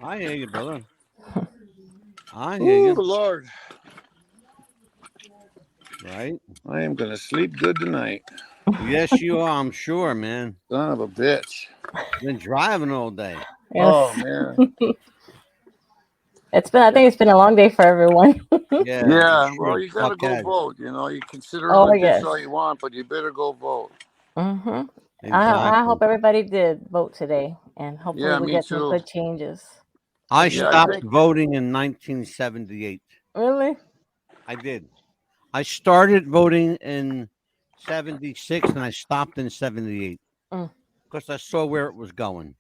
I hear you, brother. I hear you. Lord. Right? I am going to sleep good tonight. Yes, you are, I'm sure, man. Son of a bitch. Been driving all day. Yes. Oh, man. I think it's been a long day for everyone. Yeah. Yeah, Sure, well, you got to go has. vote. You know, you consider Oh, it yes. all you want, but you better go vote. Mm-hmm. Exactly. I hope everybody did vote today, and hopefully we me get too. some good changes. I Yeah, stopped voting in 1978. Really? I did. I started voting in 76 and I stopped in 78 because I saw where it was going.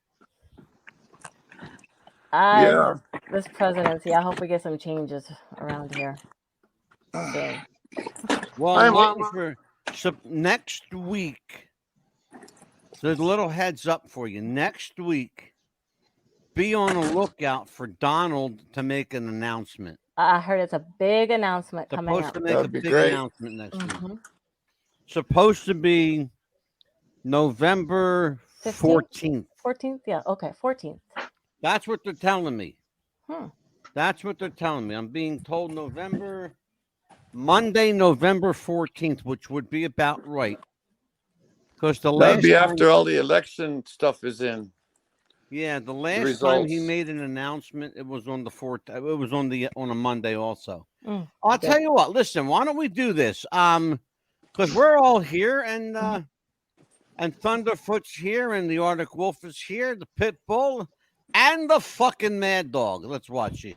Yeah. This presidency, I hope we get some changes around here soon. Well, Hi, I'm waiting Mama. for next week. There's a little heads up for you. Next week, be on the lookout for Donald to make an announcement. I heard it's a big announcement coming up. Supposed to make That'd a be big great. announcement next week. Supposed to be November 14th. 14th? Yeah, okay, 14th. That's what they're telling me. That's what they're telling me. I'm being told Monday, November 14th, which would be about right. Because the last That'd be after all the election stuff is in. Yeah, the last time he made an announcement, it was on the 4th. It was on a Monday also. I'll tell you what. Listen, why don't we do this? Because we're all here, and Thunderfoot's here, and the Arctic Wolf is here, the Pit Bull, and the fucking Mad Dog. Let's watch it.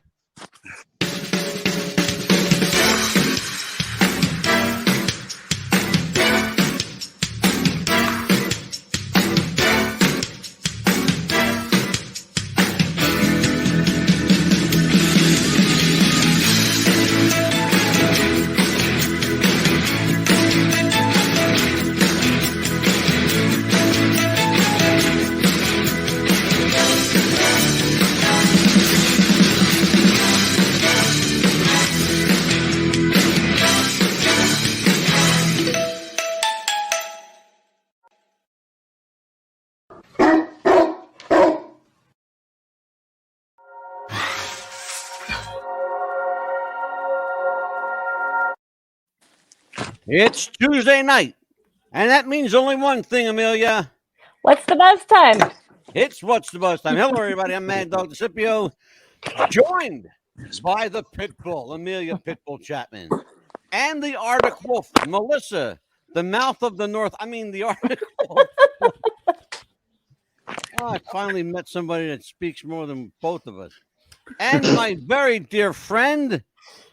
It's Tuesday night, and that means only one thing, Amelia. What's the buzz time? It's What's the Buzz time. Hello, everybody. I'm Mad Dog DeCipio, joined by the Pitbull, Amelia Pitbull Chapman, and the Arctic Wolf, Melissa, the mouth of the North. I mean, the Arctic Wolf. I finally met somebody that speaks more than both of us. And my very dear friend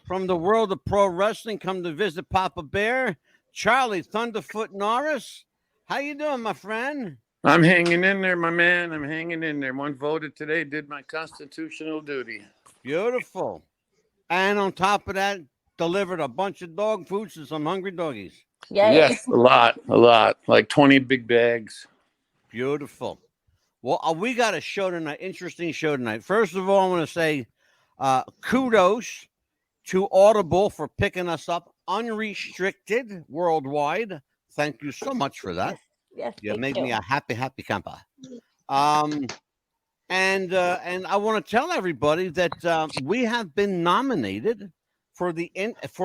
from the world of pro wrestling, come to visit Papa Bear, Charlie Thunderfoot Norris. How you doing, my friend? I'm hanging in there, my man. I'm hanging in there. One voted today, did my constitutional duty. Beautiful. And on top of that, delivered a bunch of dog food to some hungry doggies. Yay. Yes, a lot. Like 20 big bags. Beautiful. Well, we got a show tonight, interesting show tonight. First of all, I want to say kudos to Audible for picking us up unrestricted worldwide. Thank you so much for that. Yes, you made me a happy camper. And I want to tell everybody that we have been nominated for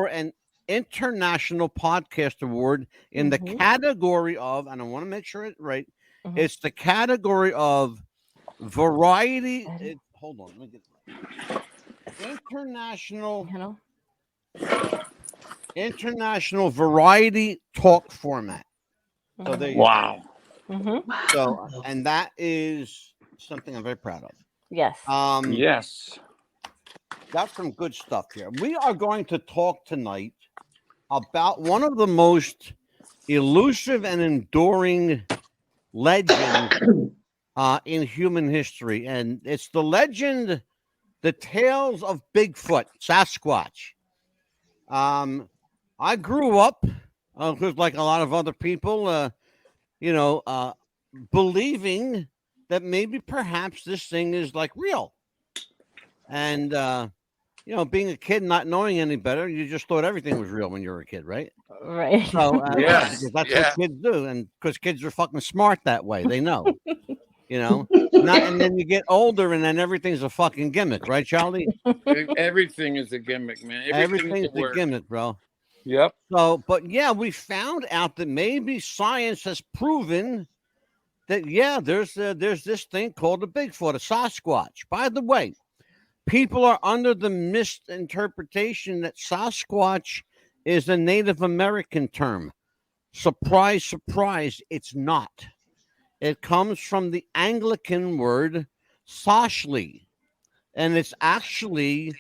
an International Podcast Award in the category of, and I want to make sure it's right. It's the category of variety. Hold on, let me get it. International variety talk format. So there you wow. go. So, and that is something I'm very proud of. Yes. Yes. Got some good stuff here. We are going to talk tonight about one of the most elusive and enduring legends in human history, and it's the legend, the tales of Bigfoot, Sasquatch. I grew up, like a lot of other people, believing that maybe perhaps this thing is like real. And, being a kid, not knowing any better, you just thought everything was real when you were a kid, right? Right. So, yes, that's what kids do. And because kids are fucking smart that way, they know. You know, not, and then you get older, and then everything's a fucking gimmick, right, Charlie? Everything is a gimmick, man. Everything's doesn't a work. gimmick, bro. Yep. So, but yeah, we found out that maybe science has proven that there's this thing called a Bigfoot, a Sasquatch. By the way, people are under the misinterpretation that Sasquatch is a Native American term. Surprise, surprise, it's not. It comes from the Anglican word "soshly," and it's actually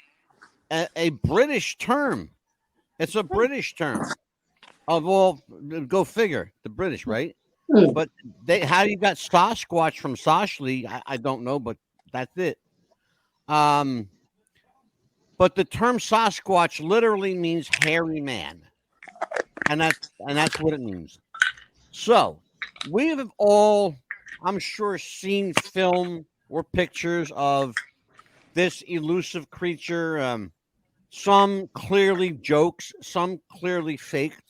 a British term. It's a British term. Well, go figure. The British, right? But how you got Sasquatch from Soshly, I don't know, but that's it. But the term Sasquatch literally means hairy man, and that's what it means. So we have all, I'm sure, seen film or pictures of this elusive creature. Some clearly jokes, some clearly faked.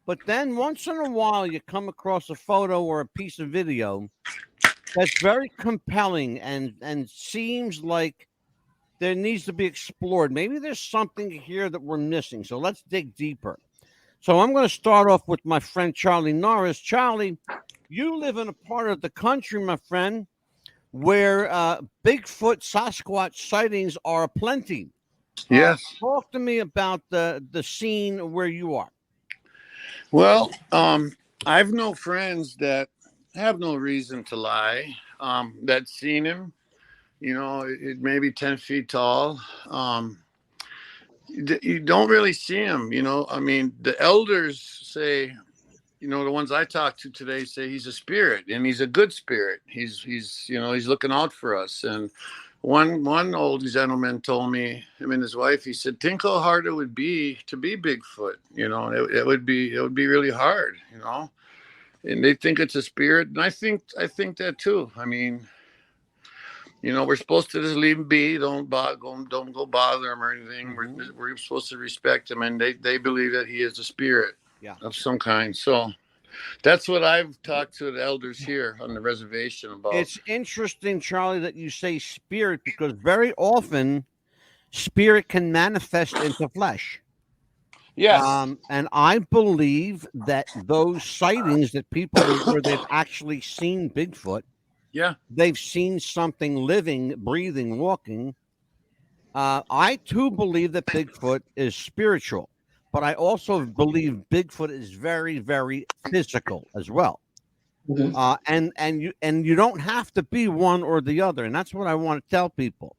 But then once in a while, you come across a photo or a piece of video that's very compelling and seems like there needs to be explored. Maybe there's something here that we're missing. So let's dig deeper. So I'm going to start off with my friend Charlie Norris. Charlie, you live in a part of the country, my friend, where Bigfoot Sasquatch sightings are aplenty. Yes. Talk to me about the scene where you are. Well, I've no friends that have no reason to lie, that seen him. You know, it may be 10 feet tall. You don't really see him, you know. I mean, the elders say, you know, the ones I talked to today say he's a spirit, and he's a good spirit. He's you know, he's looking out for us. And one old gentleman told me, him and his wife, he said, think how hard it would be to be Bigfoot. You know, it would be really hard, you know. And they think it's a spirit, and I think that too. I mean, you know, we're supposed to just leave him be. Don't go bother him or anything. Mm-hmm. We're supposed to respect him, and they believe that he is a spirit of some kind. So that's what I've talked to the elders here on the reservation about. It's interesting, Charlie, that you say spirit, because very often spirit can manifest into flesh. Yes. And I believe that those sightings that people where they've actually seen Bigfoot, they've seen something living, breathing, walking. I too believe that Bigfoot is spiritual, but I also believe Bigfoot is very, very physical as well. Mm-hmm. And you don't have to be one or the other, and that's what I want to tell people.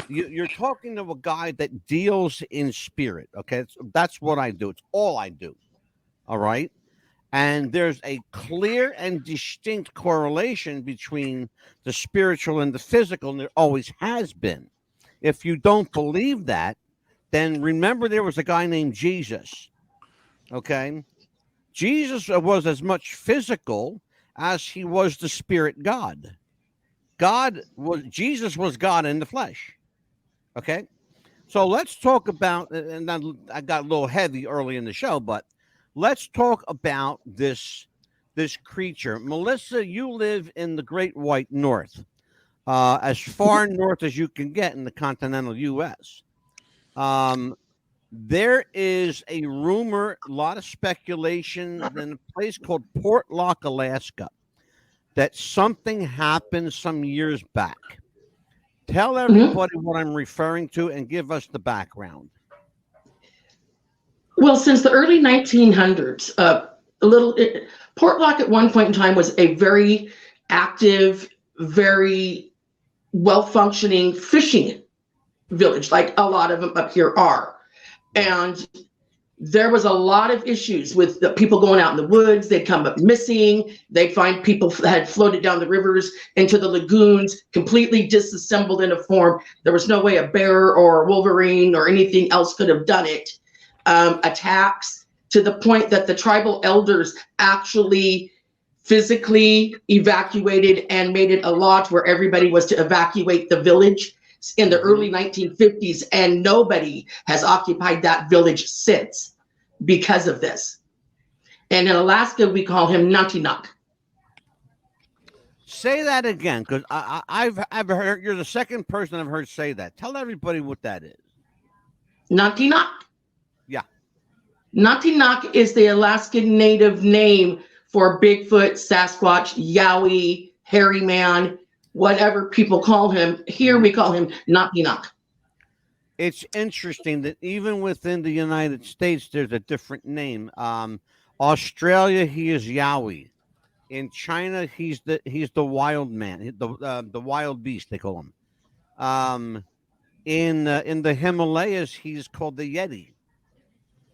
You're talking to a guy that deals in spirit. Okay, that's what I do. It's all I do. All right. And there's a clear and distinct correlation between the spiritual and the physical, and there always has been. If you don't believe that, then remember there was a guy named Jesus. Okay? Jesus was as much physical as he was the spirit God. Jesus was God in the flesh. Okay? So let's talk about, and I got a little heavy early in the show, but let's talk about this creature. Melissa, you live in the Great White North, as far north as you can get in the continental U.S. There is a rumor, a lot of speculation in a place called Portlock, Alaska, that something happened some years back. Tell everybody what I'm referring to and give us the background. Well, since the early 1900s, Portlock at one point in time was a very active, very well-functioning fishing village, like a lot of them up here are. And there was a lot of issues with the people going out in the woods. They'd come up missing. They'd find people had floated down the rivers into the lagoons, completely disassembled in a form. There was no way a bear or a wolverine or anything else could have done it. Attacks to the point that the tribal elders actually physically evacuated and made it a law to where everybody was to evacuate the village in the early 1950s, and nobody has occupied that village since because of this. And in Alaska, we call him Nantinaq. Say that again, because I've heard you're the second person I've heard say that. Tell everybody what that is. Nantinak. Yeah. Nantinak is the Alaskan Native name for Bigfoot, Sasquatch, Yowie, hairy man, whatever people call him. Here we call him Nantinak. It's interesting that even within the United States, there's a different name. Australia, he is Yowie. In China, he's the wild man, the wild beast, they call him. In the Himalayas, he's called the Yeti.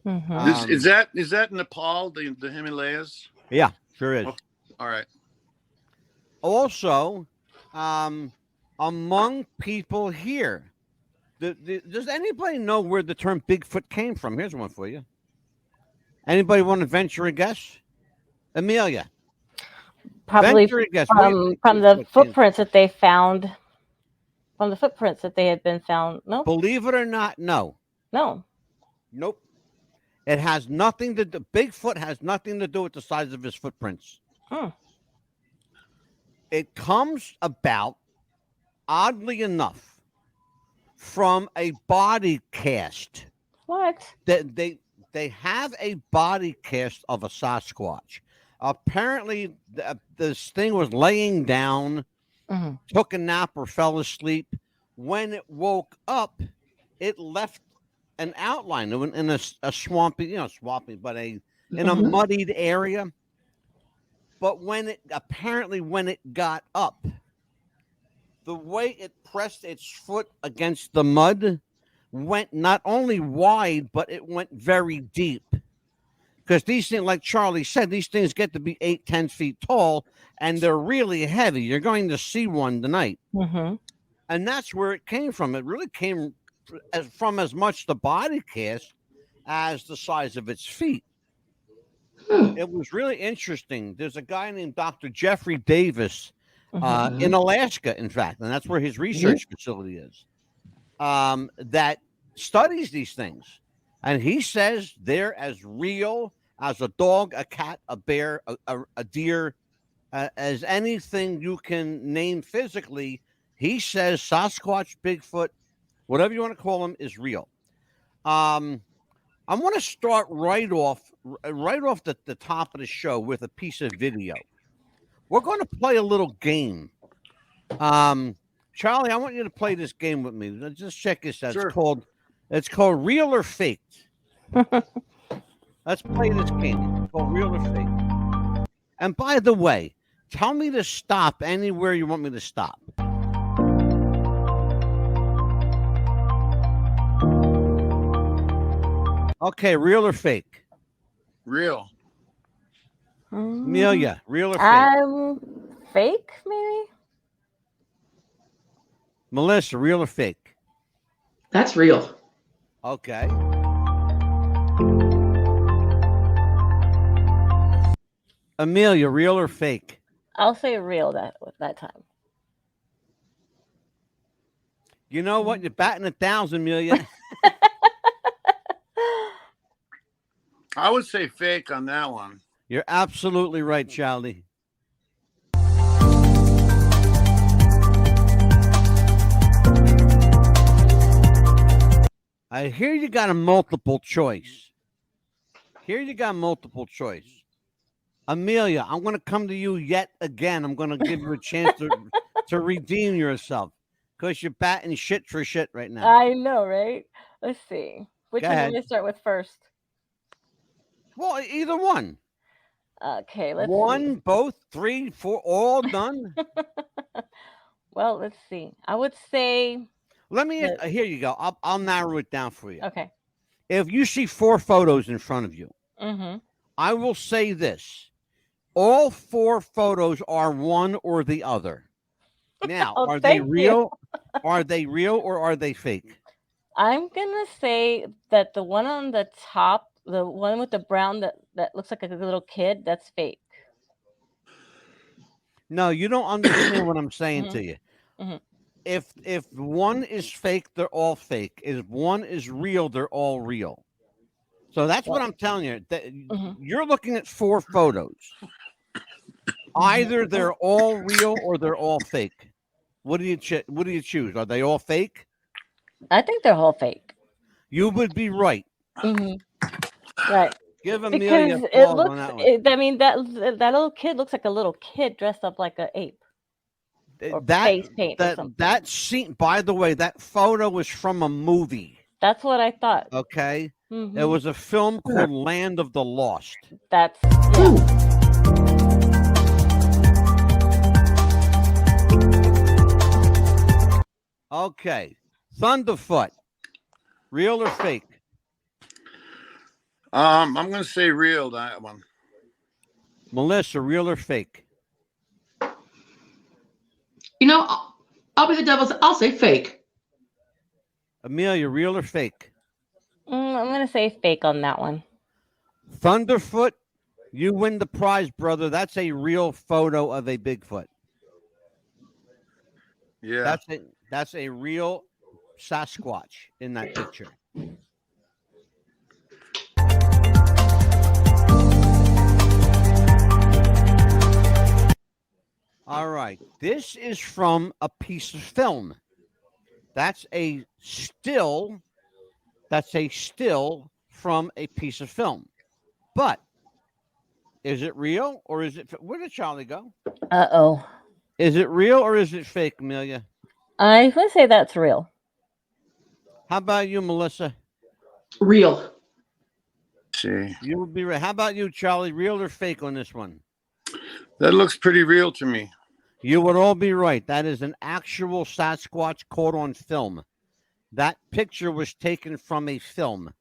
Mm-hmm. Is that Nepal, the Himalayas? Yeah, sure is. Oh, all right. Also, among people here, does anybody know where the term Bigfoot came from? Here's one for you. Anybody want to venture a guess? Amelia. Probably Venture a guess. from the footprints that they found. From the footprints that they had been found. No. Believe it or not, no. No. Nope. It has nothing to do. Bigfoot has nothing to do with the size of his footprints. Hmm. It comes about, oddly enough, from a body cast. What? That they have a body cast of a Sasquatch. Apparently, this thing was laying down, took a nap or fell asleep. When it woke up, it left an outline in a swampy, but in a muddied area. But when it got up, the way it pressed its foot against the mud went not only wide, but it went very deep. Because these things, like Charlie said, these things get to be 8-10 feet tall, and they're really heavy. You're going to see one tonight. Mm-hmm. And that's where it came from. It really came from as much the body cast as the size of its feet. It was really interesting. There's a guy named Dr. Jeffrey Davis in Alaska, in fact, and that's where his research facility is, that studies these things. And he says they're as real as a dog, a cat, a bear, a deer, as anything you can name physically. He says Sasquatch, Bigfoot, whatever you want to call them, is real. I want to start right off the top of the show with a piece of video. We're going to play a little game. Charlie, I want you to play this game with me. Just check this out. Sure. It's called Real or Faked. Let's play this game. It's called Real or Faked. And by the way, tell me to stop anywhere you want me to stop. Okay, real or fake? Real. Amelia, real or fake? Fake, maybe? Melissa, real or fake? That's real. Okay. Amelia, real or fake? I'll say real that time. You know what? You're batting 1,000, Amelia. I would say fake on that one. You're absolutely right, Charlie. I hear you got a multiple choice. Amelia, I'm going to come to you yet again. I'm going to give you a chance to redeem yourself because you're batting shit for shit right now. I know, right? Let's see. Which Go one ahead. do we start with first? Well, either one. Okay, let's One, see. both, 3, 4, all done. Well, let's see. I would say. Let me. Here you go. I'll narrow it down for you. Okay. If you see 4 photos in front of you, I will say this: all 4 photos are one or the other. Now, Oh, are they thank real? Are they real or are they fake? I'm gonna say that the one on the top, the one with the brown that looks like a little kid, that's fake. No, you don't understand what I'm saying to you. Mhm. If one is fake, they're all fake. If one is real, they're all real. So that's what I'm telling you. That you're looking at 4 photos. Either they're all real or they're all fake. What do you choose? Are they all fake? I think they're all fake. You would be right. Right. Give Because Amelia it applause looks. on that one. I mean, that little kid looks like a little kid dressed up like an ape. Or face paint or something. That scene, by the way, that photo was from a movie. That's what I thought. Okay. It was a film called Land of the Lost. That's Okay. Thunderfoot. Real or fake? I'm gonna say real, that one. Melissa, real or fake? You know, I'll be the devil's. I'll say fake. Amelia, real or fake? I'm gonna say fake on that one. Thunderfoot, you win the prize, brother. That's a real photo of a Bigfoot. Yeah. That's a real Sasquatch in that picture. All right. This is from a piece of film. That's a still. That's a still from a piece of film. But is it real or is it? Where did Charlie go? Uh-oh. Is it real or is it fake, Amelia? I would say that's real. How about you, Melissa? Real. See, You would be right. How about you, Charlie? Real or fake on this one? that looks pretty real to me. You would all be right. That is an actual Sasquatch caught on film. That picture was taken from a film.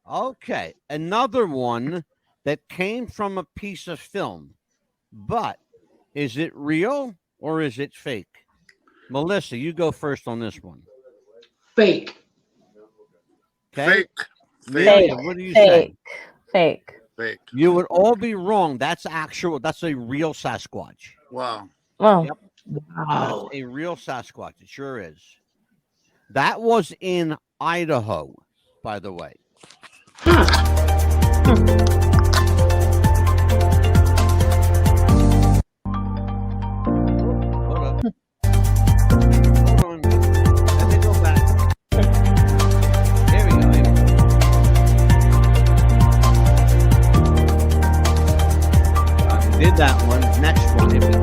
Okay, another one that came from a piece of film. But is it real or is it fake? Melissa, you go first on this one. Fake. Okay. Fake. Amelia, what do you say? Fake. Fake. You would all be wrong. That's actual. That's a real Sasquatch. Wow. Oh. Yep. Wow. That's a real Sasquatch. It sure is. That was in Idaho, by the way. Hold up. Hold on. Let me go back. There we go. We did that one. Next one. Here we go.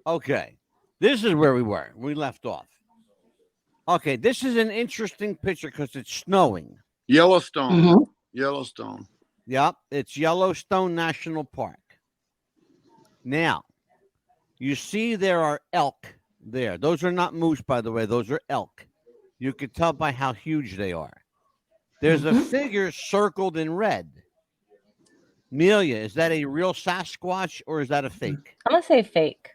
Okay. This is where we were. We left off. Okay, this is an interesting picture because it's snowing. Yellowstone. Mhm. Yellowstone. Yep, it's Yellowstone National Park. Now, you see there are elk there. Those are not moose, by the way. Those are elk. You can tell by how huge they are. There's a figure circled in red. Amelia, is that a real Sasquatch or is that a fake? I'm gonna say fake.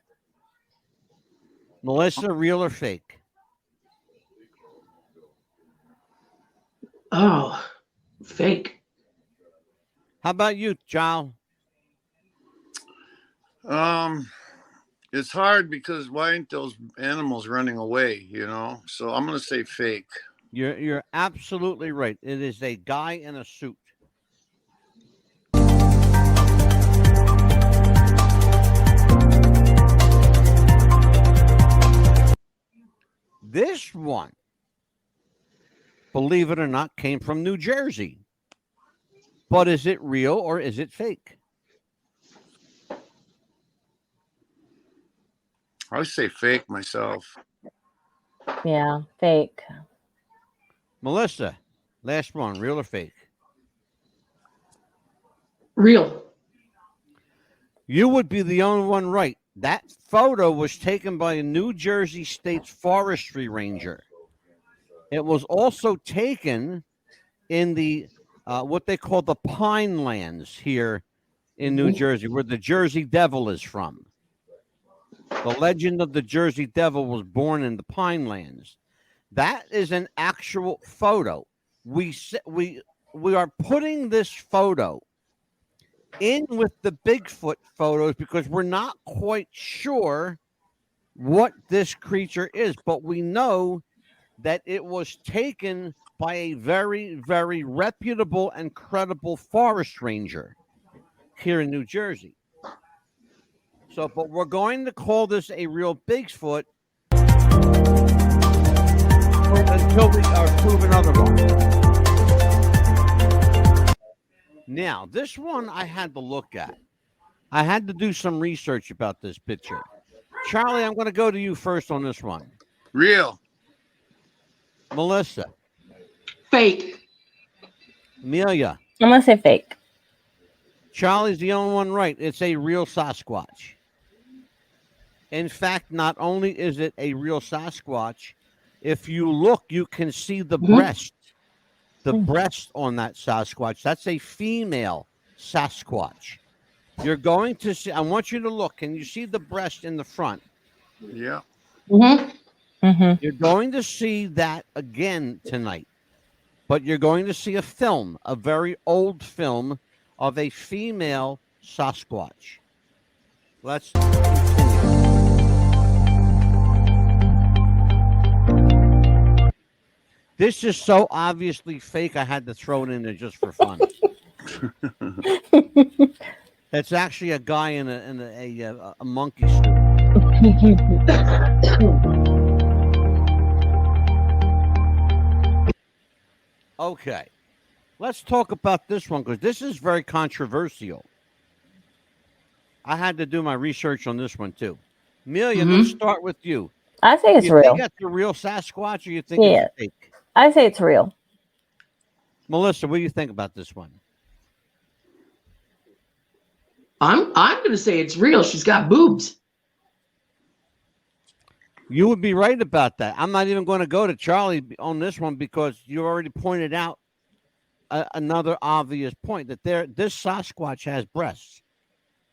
Melissa, real or fake? Oh, fake. How about you, Giles? It's hard because why ain't those animals running away, you know? So I'm gonna say fake. You're absolutely right. It is a guy in a suit. This one, believe it or not, came from New Jersey. But is it real or is it fake? I say fake myself. Yeah, fake. Melissa, last one, real or fake? Real. You would be the only one right. That photo was taken by a New Jersey State forestry ranger. It was also taken in the what they call the Pine Lands here in New Jersey, where the Jersey Devil is from. The legend of the Jersey Devil was born in the Pine Lands. That is an actual photo. We are putting this photo in with the Bigfoot photos because we're not quite sure what this creature is, but we know that it was taken by a very, very reputable and credible forest ranger here in New Jersey. So, but we're going to call this a real Bigfoot until we are proven otherwise. Now, this one I had to look at. I had to do some research about this picture. Charlie, I'm going to go to you first on this one. Real. Melissa. Fake. Amelia. I'm gonna say fake. Charlie's the only one right. It's a real Sasquatch. In fact, not only is it a real Sasquatch, if you look, you can see the breast. The breast on that Sasquatch. That's a female Sasquatch. You're going to see, I want you to look. Can you see the breast in the front? Yeah. You're going to see that again tonight. But you're going to see a film, a very old film of a female Sasquatch. Let's continue. This is so obviously fake, I had to throw it in there just for fun. It's actually a guy in a monkey suit. Okay, let's talk about this one because this is very controversial. I had to do my research on this one too. Amelia, let's start with you. I say it's you real. Think that's a real Sasquatch, or you think it's fake? I say it's real. Melissa, what do you think about this one? I'm going to say it's real. She's got boobs. You would be right about that. I'm not even going to go to Charlie on this one because you already pointed out another obvious point that this Sasquatch has breasts.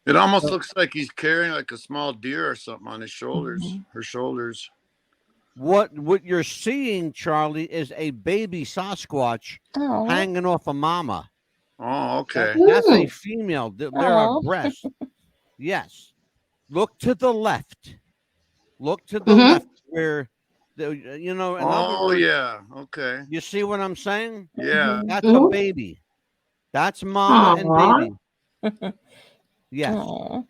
It almost looks like he's carrying like a small deer or something on his shoulders, her shoulders. What you're seeing, Charlie, is a baby Sasquatch hanging off a mama. Oh, okay. That's a female. There are breasts. Yes. Look to the left. Look to the left where, in other words, yeah. Okay. You see what I'm saying? Yeah. That's a baby. That's mama and baby. Yes. Aww.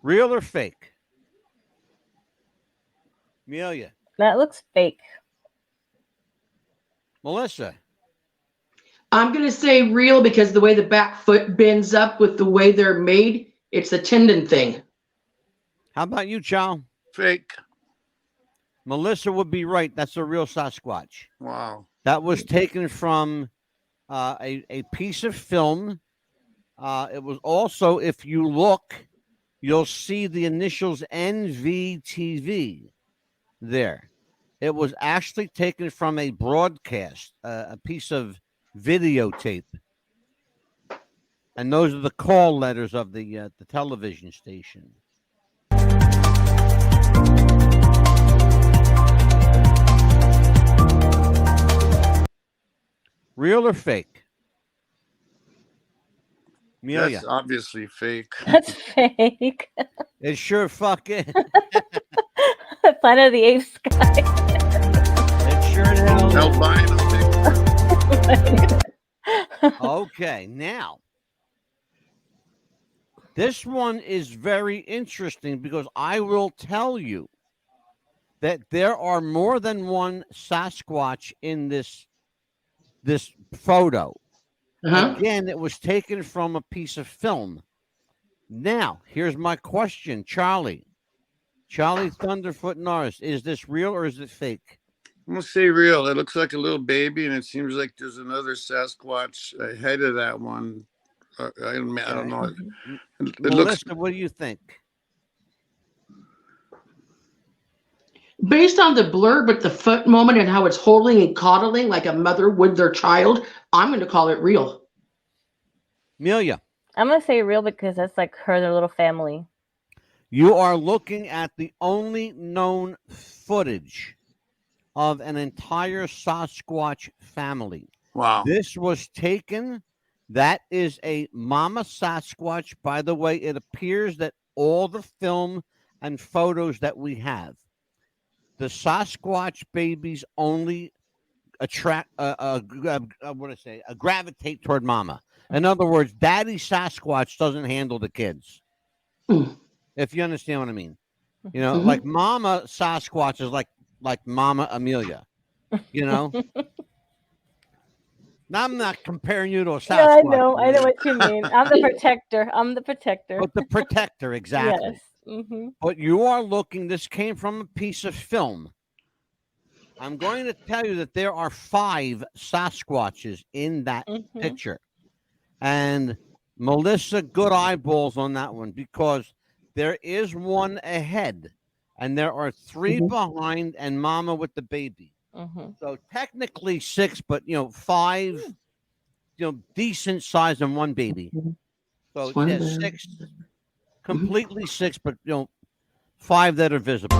Real or fake? Amelia. That looks fake. Melissa. I'm going to say real because the way the back foot bends up with the way they're made, it's a tendon thing. How about you, Chow? Fake. Melissa would be right. That's a real Sasquatch. Wow. That was taken from a piece of film. It was also, if you look, you'll see the initials NVTV there. It was actually taken from a broadcast, a piece of videotape. And those are the call letters of the television station. Real or fake? Amelia. That's obviously fake. That's fake. It sure fuck is. Planet of the Apes guy. It sure the hell is. Albino thing. Okay, now this one is very interesting because I will tell you that there are more than one Sasquatch in this photo. Again, it was taken from a piece of film. Now, here's my question, Charlie Thunderfoot Norris. Is this real or is it fake? I'm gonna say real. It looks like a little baby, and it seems like there's another Sasquatch ahead of that one. I don't know. It Melissa, what do you think? Based on the blurb with the foot moment and how it's holding and coddling like a mother would their child, I'm going to call it real. Amelia. I'm going to say real because that's like their little family. You are looking at the only known footage of an entire Sasquatch family. Wow. This was taken That is a mama Sasquatch. By the way, it appears that all the film and photos that we have, the Sasquatch babies only gravitate toward mama. In other words, daddy Sasquatch doesn't handle the kids. Mm. If you understand what I mean. You know, Mhm. like mama Sasquatch is like mama Amelia, you know. Now I'm not comparing you to a Sasquatch. Yeah, I know what you mean. I'm the protector. I'm the protector. But the protector, exactly. Yes. Mm-hmm. But you are looking, this came from a piece of film. I'm going to tell you that there are 5 Sasquatches in that picture. And Melissa, good eyeballs on that one, because there is one ahead and there are 3 behind and mama with the baby. So technically 6, but 5, decent size and 1 baby. So yeah, 6, completely 6, but 5 that are visible.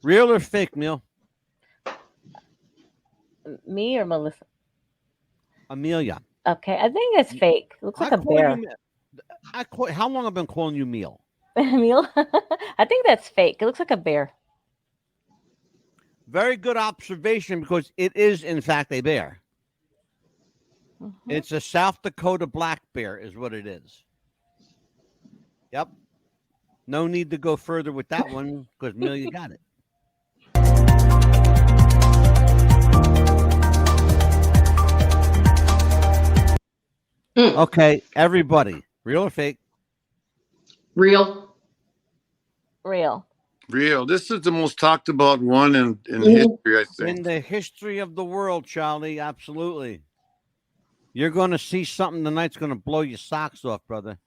Real or fake, Neil? Me or Melissa? Amelia. Okay, I think it's fake. Looks like a bear. How long have I been calling you Meal? Meal? I think that's fake. It looks like a bear. Very good observation, because it is, in fact, a bear. It's a South Dakota black bear is what it is. Yep. No need to go further with that one, because Amelia got it. Okay, everybody, real or fake? Real. Real. Real. This is the most talked about one in history, I think. In the history of the world, Charlie, absolutely. You're going to see something tonight's going to blow your socks off, brother.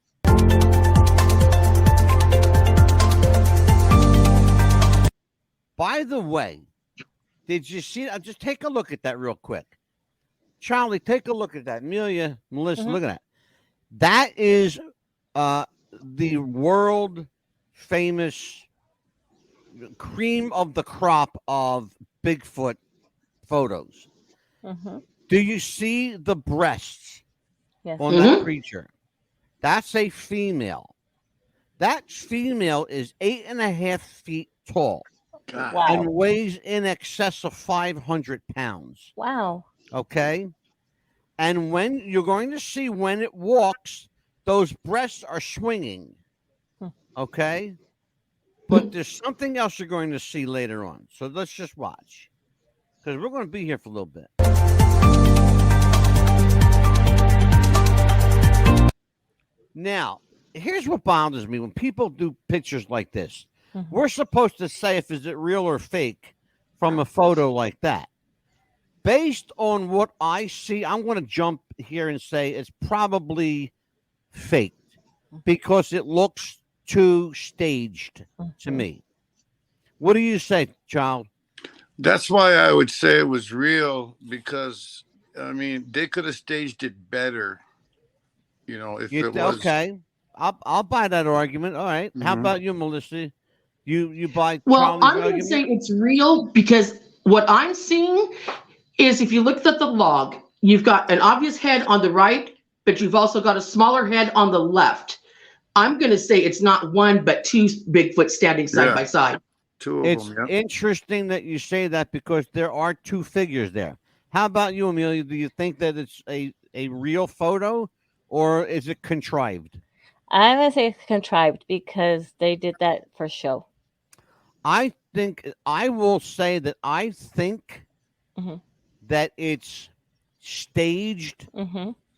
By the way, did you see? Just take a look at that real quick. Charlie, take a look at that. Amelia, Melissa, look at that. That is the world famous cream of the crop of Bigfoot photos. Do you see the breasts on that creature? That's a female. That female is 8.5 feet tall. Wow. And weighs in excess of 500 pounds. Wow. Okay. And when you're going to see when it walks, those breasts are swinging. Okay. But there's something else you're going to see later on. So let's just watch, because we're going to be here for a little bit. Now, here's what bothers me when people do pictures like this. We're supposed to say if is it real or fake from a photo like that. Based on what I see, I'm going to jump here and say it's probably faked, because it looks too staged to me. What do you say, child? That's why I would say it was real, because, I mean, they could have staged it better, if it was. Okay. I'll buy that argument. All right. How about you, Melissa? You buy Well, Charlie's I'm going to say it's real, because what I'm seeing is, if you look at the log, you've got an obvious head on the right, but you've also got a smaller head on the left. I'm going to say it's not 1, but 2 Bigfoot standing side by side. 2 of it's them, interesting that you say that, because there are 2 figures there. How about you, Amelia? Do you think that it's a real photo, or is it contrived? I'm going to say it's contrived, because they did that for show. I will say that I think that it's staged,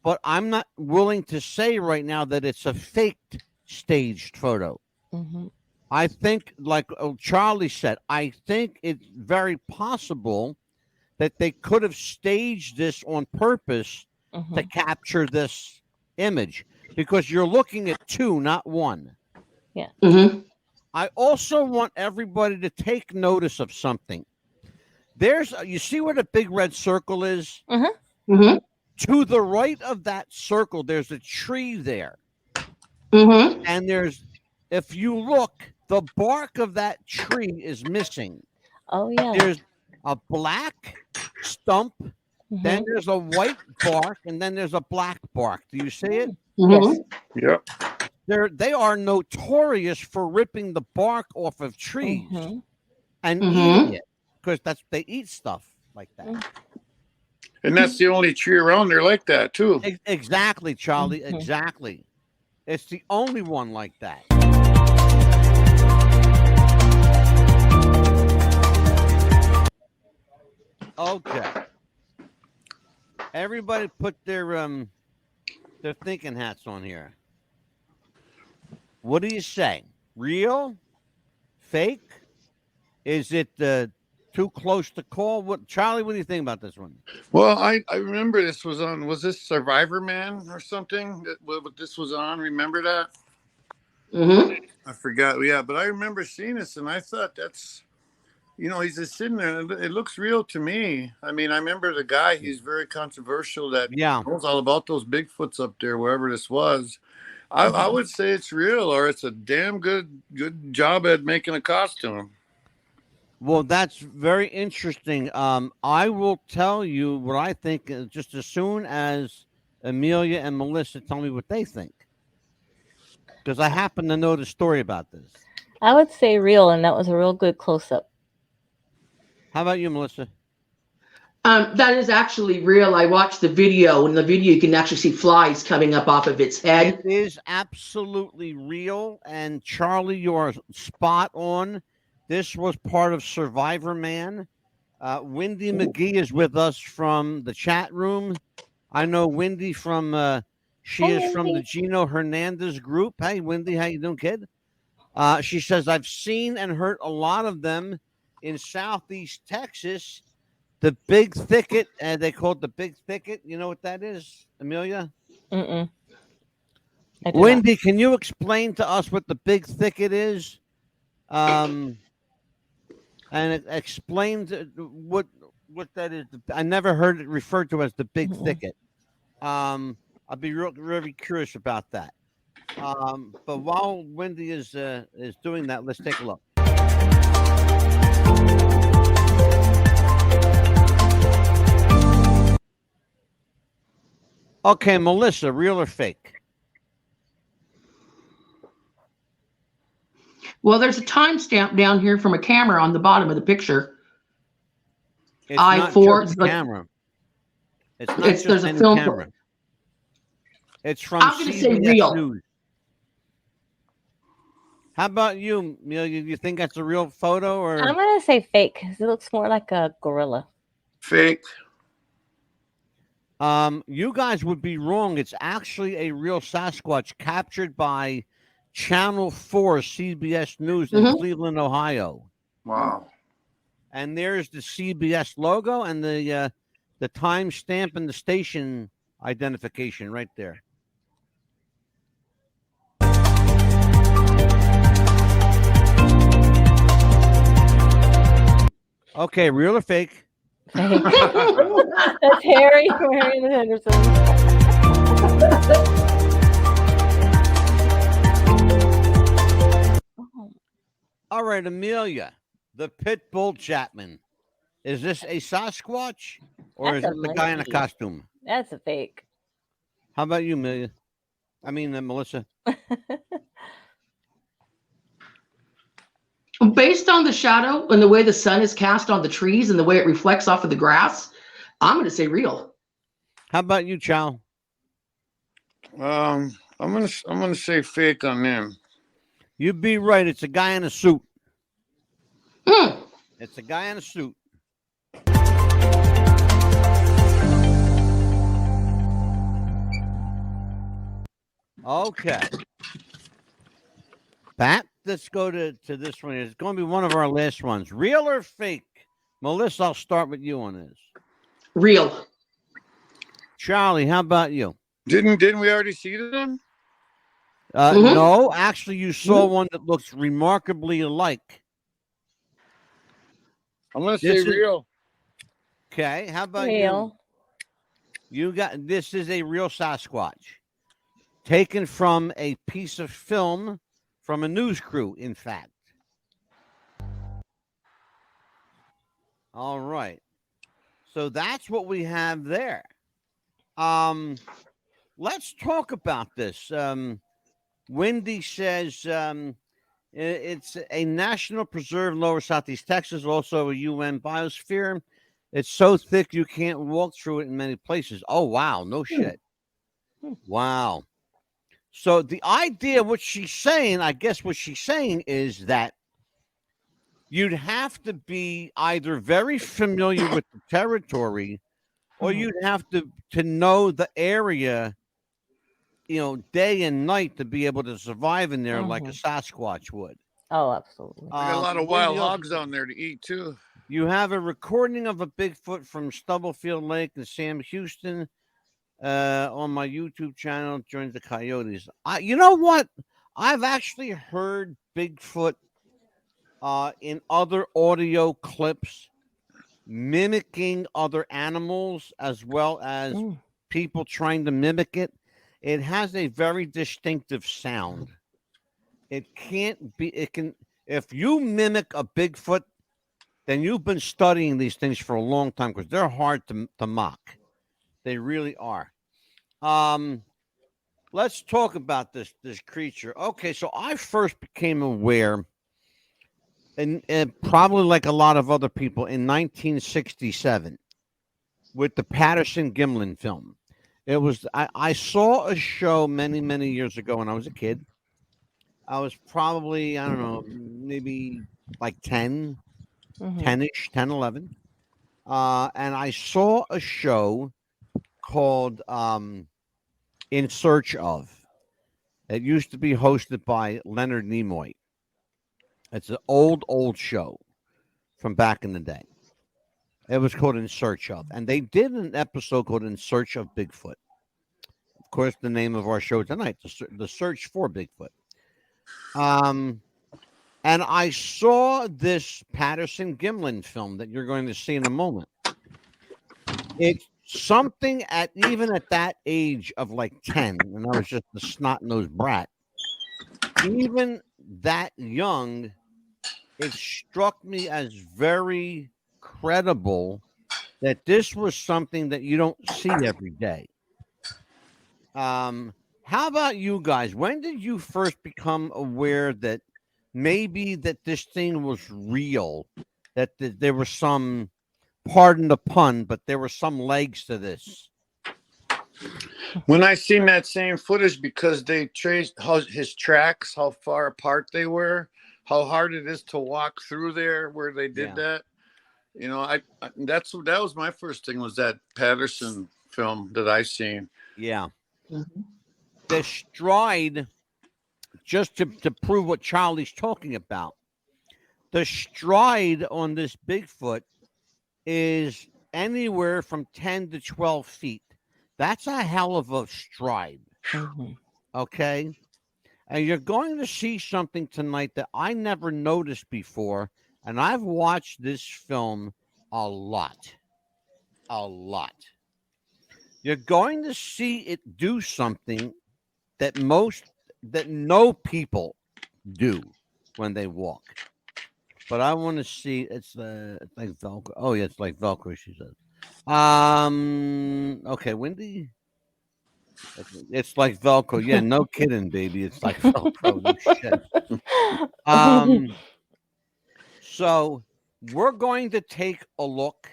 but I'm not willing to say right now that it's a faked staged photo. I think, like Charlie said, I think it's very possible that they could have staged this on purpose to capture this image, because you're looking at 2, not 1. Yeah. I also want everybody to take notice of something. You see where the big red circle is? To the right of that circle, there's a tree there. And if you look, the bark of that tree is missing. Oh yeah. There's a black stump, then Mhm. there's a white bark, and then there's a black bark. Do you see it? Yes. Yep. They are notorious for ripping the bark off of trees Mhm. and Mhm. eating it because they eat stuff like that. And that's the only tree around there like that too. Exactly, Charlie. Mhm. Exactly. It's the only one like that. Okay. Everybody put their thinking hats on here. What do you say? Real? Fake? Is it too close to call? What, Charlie? What do you think about this one? Well, I remember this was on. Was this Survivor Man or something? What this was on? Remember that? Mhm. I forgot. Yeah, but I remember seeing this, and I thought that's, he's just sitting there. And it looks real to me. I mean, I remember the guy. He's very controversial. That Yeah. knows all about those Bigfoots up there, wherever this was. I would say it's real, or it's a damn good job at making a costume. Well, that's very interesting. I will tell you what I think just as soon as Amelia and Melissa tell me what they think, because I happen to know the story about this. I would say real, and that was a real good close up. How about you, Melissa? That is actually real. I watched the video. In the video, you can actually see flies coming up off of its head. It is absolutely real. And Charlie, you're spot on. This was part of Survivor Man. Wendy McGee is with us from the chat room. I know Wendy from she Hi, is from the Wendy. Gino Hernandez group. Hey, Wendy, how you doing, kid? She says I've seen and heard a lot of them in Southeast Texas. The Big Thicket, and they call it the Big Thicket. You know what that is, Amelia? Mm-mm. I do not. Wendy, can you explain to us what the Big Thicket is? And explain what that is. I never heard it referred to as the Big Mm-mm. Thicket. I'd be really curious about that. But while Wendy is doing that, let's take a look. Okay, Melissa, real or fake? Well, there's a timestamp down here from a camera on the bottom of the picture. It's not I4. just a camera. It's not There's just a any film. camera. It's from I'm going to say CBS real. News. How about you, Amelia? You think that's a real photo, or I'm gonna say fake because it looks more like a gorilla. Fake. you guys would be wrong. It's actually a real Sasquatch captured by Channel 4 CBS News in Mhm. Cleveland, Ohio. Wow. And there's the CBS logo and the timestamp and the station identification right there. Okay, real or fake? Fake. That's Harry and the Hendersons. Oh, All right, Amelia, the pit bull Chapman. Is this a Sasquatch or That's is a it the guy in a monkey. costume? that's a fake. How about you, Amelia? I mean, Melissa. Based on the shadow and the way the sun is cast on the trees and the way it reflects off of the grass, I'm going to say real. How about you, Chow? I'm gonna say fake on them. You'd be right. It's a guy in a suit. Hmm. It's a guy in a suit. Okay. Pat, let's go to this one. It's going to be one of our last ones. Real or fake? Melissa, I'll start with you on this. Real. Charlie, how about you? Didn't we already see them? Mhm. No, actually, you saw one that looks remarkably alike. I'm gonna say This is- real. Okay, how about you? Real. You got this is a real Sasquatch, taken from a piece of film from a news crew. In fact, All right. So that's what we have there. Let's talk about this. Wendy says it's a national preserve, lower southeast Texas, also a UN biosphere. It's so thick you can't walk through it in many places. Oh, wow. No shit. Wow. So the idea, what she's saying, I guess what she's saying is that you'd have to be either very familiar with the territory or you'd have to know the area, day and night to be able to survive in there like a Sasquatch would. Oh, absolutely. We got a lot of wild hogs down there to eat too. You have a recording of a Bigfoot from Stubblefield Lake in Sam Houston on my YouTube channel. Joins the coyotes. You know what? I've actually heard Bigfoot in other audio clips mimicking other animals as well as people trying to mimic it. It has a very distinctive sound. It can't be, it can, if you mimic a Bigfoot, then you've been studying these things for a long time because they're hard to mock. They really are. Let's talk about this creature. Okay, so I first became aware, and probably like a lot of other people, in 1967 with the Patterson-Gimlin film. It was I saw a show many years ago when I was a kid. I was probably, I don't know, maybe like 10, 10-ish, 10, 11. And I saw a show called In Search Of. It used to be hosted by Leonard Nimoy. It's an old show from back in the day. It was called In Search Of. And they did an episode called In Search of Bigfoot. Of course, the name of our show tonight, the Search for Bigfoot. And I saw this Patterson-Gimlin film that you're going to see in a moment. It's something even at that age of like 10, and I was just a snot-nosed brat. Even that young, it struck me as very credible that this was something that you don't see every day. How about you guys? When did you first become aware that maybe that this thing was real, that there was some, pardon the pun, but there were some legs to this? When I seen that same footage, because they traced his tracks, how far apart they were, how hard it is to walk through there where they did that. That was my first thing, was that Patterson film that I seen. Yeah. The stride, just to prove what Charlie's talking about, the stride on this Bigfoot is anywhere from 10 to 12 feet. That's a hell of a stride. Okay? And you're going to see something tonight that I never noticed before, and I've watched this film a lot. You're going to see it do something that no people do when they walk. But I want to see, it's like Velcro. Oh yeah, it's like Velcro, she says. Okay, Wendy. It's like Velcro. Yeah, no kidding, baby. It's like Velcro. No shit. So we're going to take a look.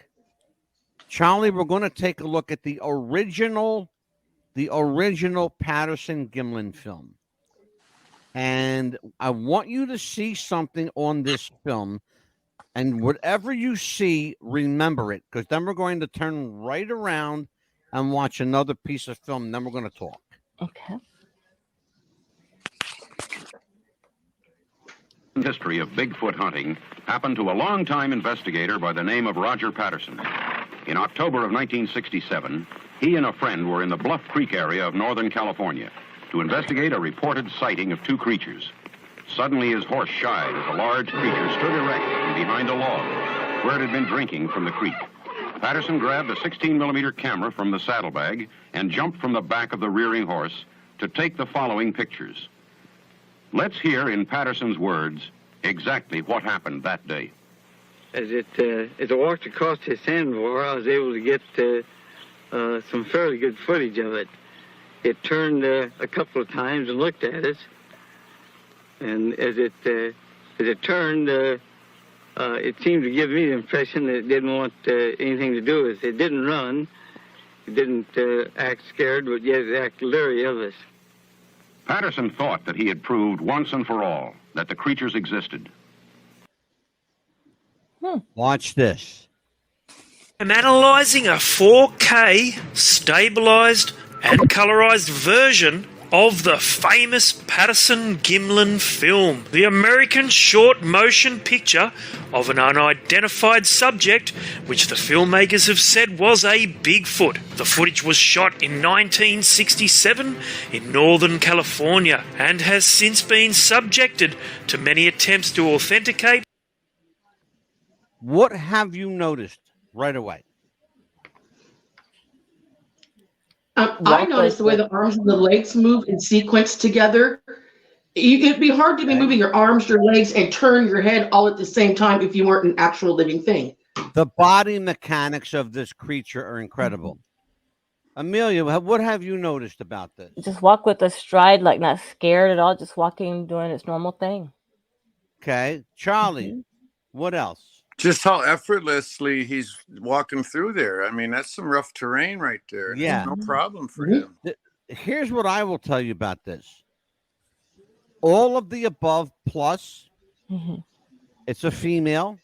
Charlie, we're going to take a look at the original Patterson-Gimlin film. And I want you to see something on this film. And whatever you see, remember it. Because then we're going to turn right around and watch another piece of film. And then we're going to talk. Okay. The history of Bigfoot hunting happened to a longtime investigator by the name of Roger Patterson. In October of 1967, he and a friend were in the Bluff Creek area of Northern California to investigate a reported sighting of two creatures. Suddenly his horse shied as a large creature stood erect from behind a log where it had been drinking from the creek. Patterson grabbed a 16mm camera from the saddlebag and jumped from the back of the rearing horse to take the following pictures. Let's hear in Patterson's words exactly what happened that day. as I walked across this sandbar, I was able to get some fairly good footage of it. It turned a couple of times and looked at us, and as it turned, it seemed to give me the impression that it didn't want anything to do with us. It didn't run, it didn't act scared, but yet it acted leery of us. Patterson thought that he had proved once and for all that the creatures existed. Watch this. I'm analysing a 4K stabilised and colorised version of the famous Patterson-Gimlin film, the American short motion picture of an unidentified subject which the filmmakers have said was a Bigfoot. The footage was shot in 1967 in Northern California and has since been subjected to many attempts to authenticate. What have you noticed right away? I noticed the way the arms and the legs move in sequence together. It'd be hard to be moving your arms, your legs, and turn your head all at the same time if you weren't an actual living thing. The body mechanics of this creature are incredible. Amelia, what have you noticed about this? Just walk with a stride, like not scared at all, just walking, doing its normal thing. Okay. Charlie, what else? Just how effortlessly he's walking through there. I mean, that's some rough terrain right there. Yeah. There's no problem for him. Here's what I will tell you about this. All of the above plus, it's a female,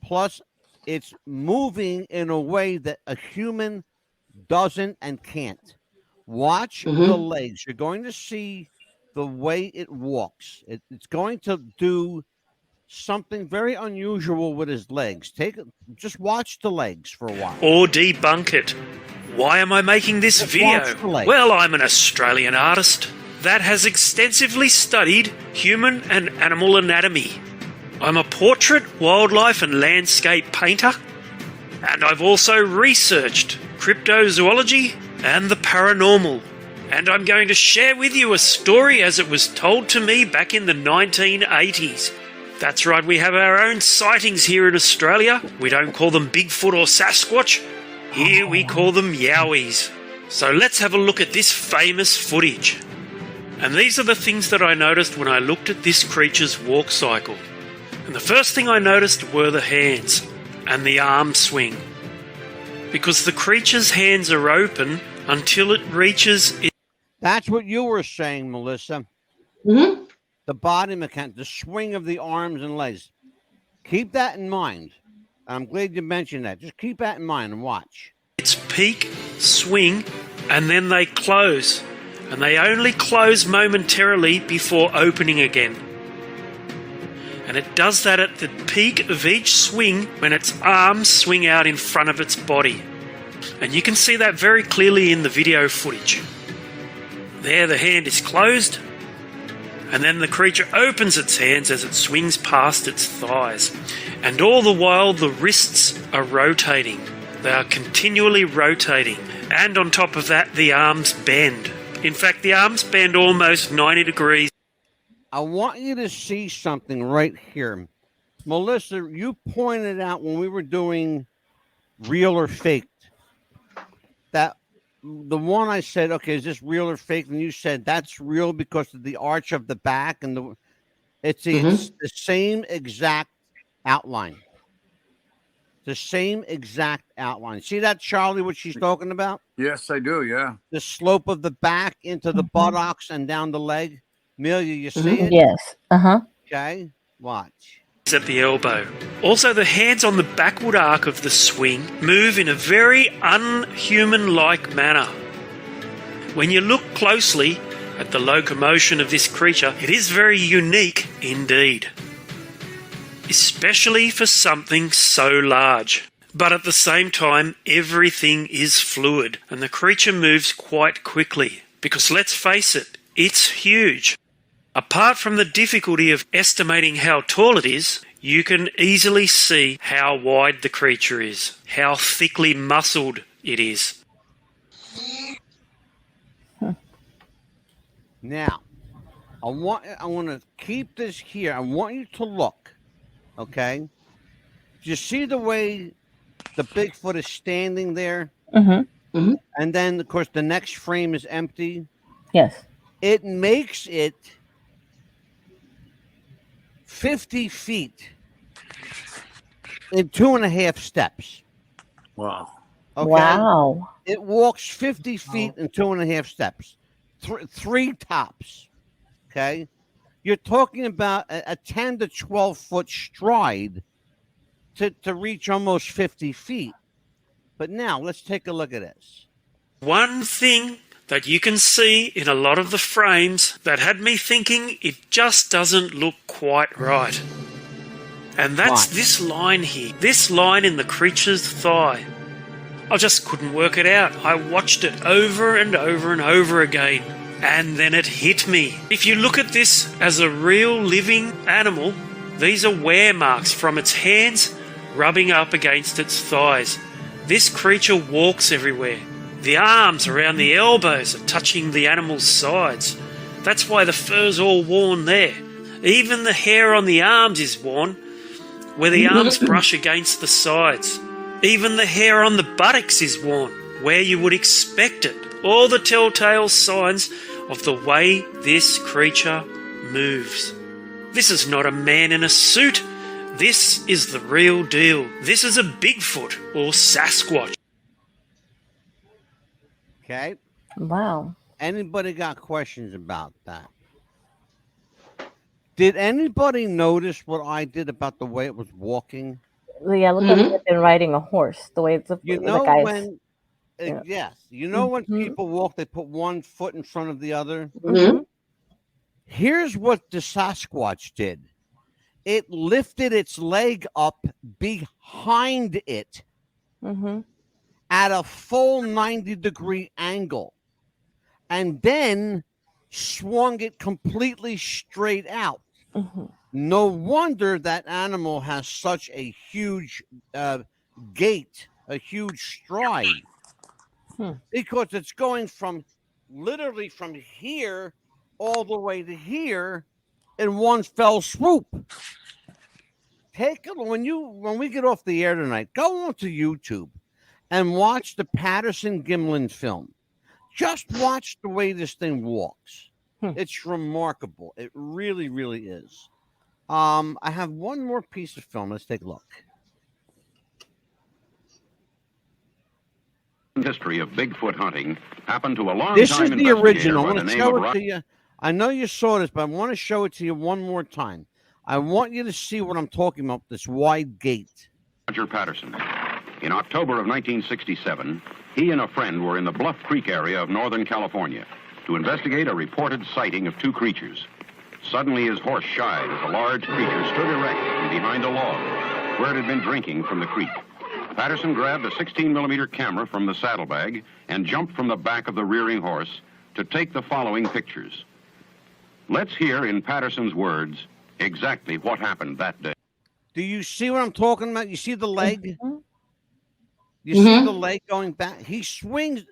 plus it's moving in a way that a human doesn't and can't. Watch the legs. You're going to see the way it walks. It's going to do something very unusual with his legs. Just watch the legs for a while. Or debunk it. Why am I making this video? Well, I'm an Australian artist that has extensively studied human and animal anatomy. I'm a portrait, wildlife and landscape painter, and I've also researched cryptozoology and the paranormal. And I'm going to share with you a story as it was told to me back in the 1980s. That's right, we have our own sightings here in Australia. We don't call them Bigfoot or Sasquatch. Here we call them Yowies. So let's have a look at this famous footage. And these are the things that I noticed when I looked at this creature's walk cycle. And the first thing I noticed were the hands and the arm swing. Because the creature's hands are open until it reaches... That's what you were saying, Melissa. The body mechanics, the swing of the arms and legs. Keep that in mind. I'm glad you mentioned that. Just keep that in mind and watch. Its peak, swing, and then they close. And they only close momentarily before opening again. And it does that at the peak of each swing when its arms swing out in front of its body. And you can see that very clearly in the video footage. There, the hand is closed. And then the creature opens its hands as it swings past its thighs. And all the while the wrists are rotating. They are continually rotating. And on top of that, the arms bend. In fact, the arms bend almost 90 degrees. I want you to see something right here. Melissa, you pointed out when we were doing real or faked that the one I said, okay, is this real or fake? And you said that's real because of the arch of the back and it's the same exact outline. The same exact outline. See that, Charlie, what she's talking about? Yes, I do, yeah. The slope of the back into the buttocks and down the leg. Amelia, you see it? Yes. Okay, watch. At the elbow. Also, the hands on the backward arc of the swing move in a very unhuman-like manner. When you look closely at the locomotion of this creature, it is very unique indeed. Especially for something so large. But at the same time, everything is fluid, and the creature moves quite quickly. Because let's face it, it's huge. Apart from the difficulty of estimating how tall it is, you can easily see how wide the creature is, how thickly muscled it is. Now, I want to keep this here. I want you to look, okay? Do you see the way the Bigfoot is standing there? Mm-hmm. And then, of course, the next frame is empty. Yes. It makes it 50 feet in 2.5 steps. Wow. Okay? Wow. It walks 50 feet in 2.5 steps. Three tops. Okay? You're talking about a 10 to 12 foot stride to reach almost 50 feet. But now let's take a look at this. One thing that you can see in a lot of the frames that had me thinking it just doesn't look quite right. And that's this line here, this line in the creature's thigh. I just couldn't work it out. I watched it over and over and over again, and then it hit me. If you look at this as a real living animal, these are wear marks from its hands rubbing up against its thighs. This creature walks everywhere. The arms around the elbows are touching the animal's sides. That's why the fur's all worn there. Even the hair on the arms is worn, where the arms brush against the sides. Even the hair on the buttocks is worn, where you would expect it. All the telltale signs of the way this creature moves. This is not a man in a suit. This is the real deal. This is a Bigfoot or Sasquatch. Okay? Wow. Anybody got questions about that? Did anybody notice what I did about the way it was walking? Yeah, look like they've been riding a horse. The way it's You know the guys. when, yes, you know when people walk, they put one foot in front of the other. Mm-hmm. Here's what the Sasquatch did. It lifted its leg up behind it at a full 90-degree angle, and then swung it completely straight out. No wonder that animal has such a huge gait, a huge stride, because it's going from literally from here all the way to here in one fell swoop. Take a when we get off the air tonight, go onto YouTube and watch the Patterson-Gimlin film. Just watch the way this thing walks. It's remarkable. It really, really is. I have one more piece of film. Let's take a look. History of Bigfoot hunting happened to a long This time is the original. I by want the to name show of it to you. I know you saw this, but I want to show it to you one more time. I want you to see what I'm talking about, this wide gate. Roger Patterson. In October of 1967, he and a friend were in the Bluff Creek area of Northern California to investigate a reported sighting of two creatures. Suddenly his horse shied as a large creature stood erect from behind a log where it had been drinking from the creek. Patterson grabbed a 16mm camera from the saddlebag and jumped from the back of the rearing horse to take the following pictures. Let's hear in Patterson's words exactly what happened that day. Do you see what I'm talking about? You see the leg? You see the leg going back? She swings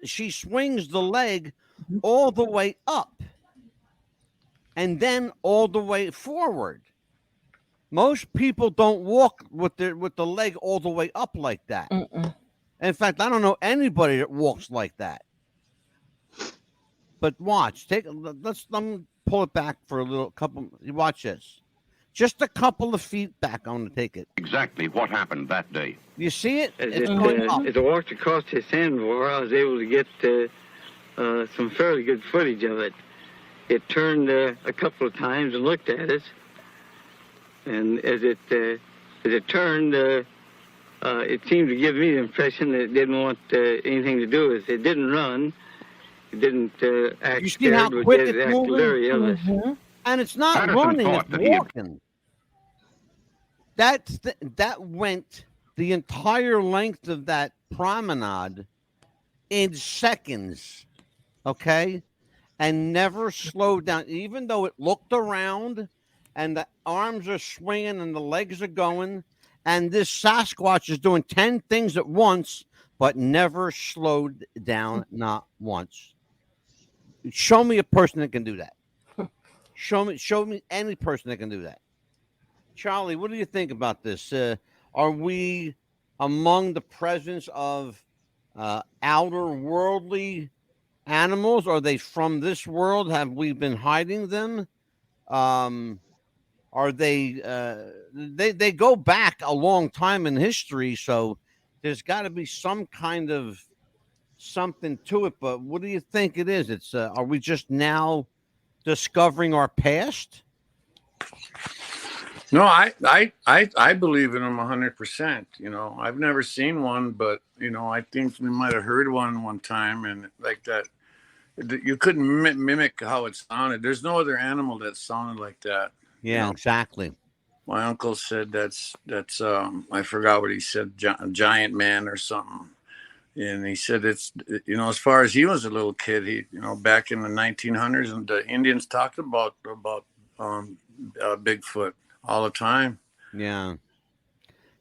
the leg all the way up and then all the way forward. Most people don't walk with the leg all the way up like that. In fact, I don't know anybody that walks like that. But watch, let me pull it back for a little couple. Watch this. Just a couple of feet back. I'm going to take it. Exactly what happened that day. You see it? As I walked across his sandbar, I was able to get some fairly good footage of it. It turned a couple of times and looked at us. And as it turned, it seemed to give me the impression that it didn't want anything to do with us. It didn't run. It didn't act scared, but it acted leery of us. And it's not Patterson running, thought it's that he had- walking. That went the entire length of that promenade in seconds, okay? And never slowed down, even though it looked around and the arms are swinging and the legs are going, and this Sasquatch is doing 10 things at once, but never slowed down, not once. Show me a person that can do that. Show me any person that can do that. Charlie, what do you think about this? Are we among the presence of outer worldly animals? Are they from this world? Have we been hiding them? Are they they go back a long time in history, so there's got to be some kind of something to it. But what do you think it is? It's are we just now discovering our past? No, I believe in them 100%. You know, I've never seen one, but you know, I think we might have heard one time, and like that, you couldn't mimic how it sounded. There's no other animal that sounded like that. Yeah, you know? Exactly. My uncle said that's I forgot what he said, giant man or something. And he said it's, you know, as far as he was a little kid, he, you know, back in the 1900s, and the Indians talked about Bigfoot all the time. Yeah.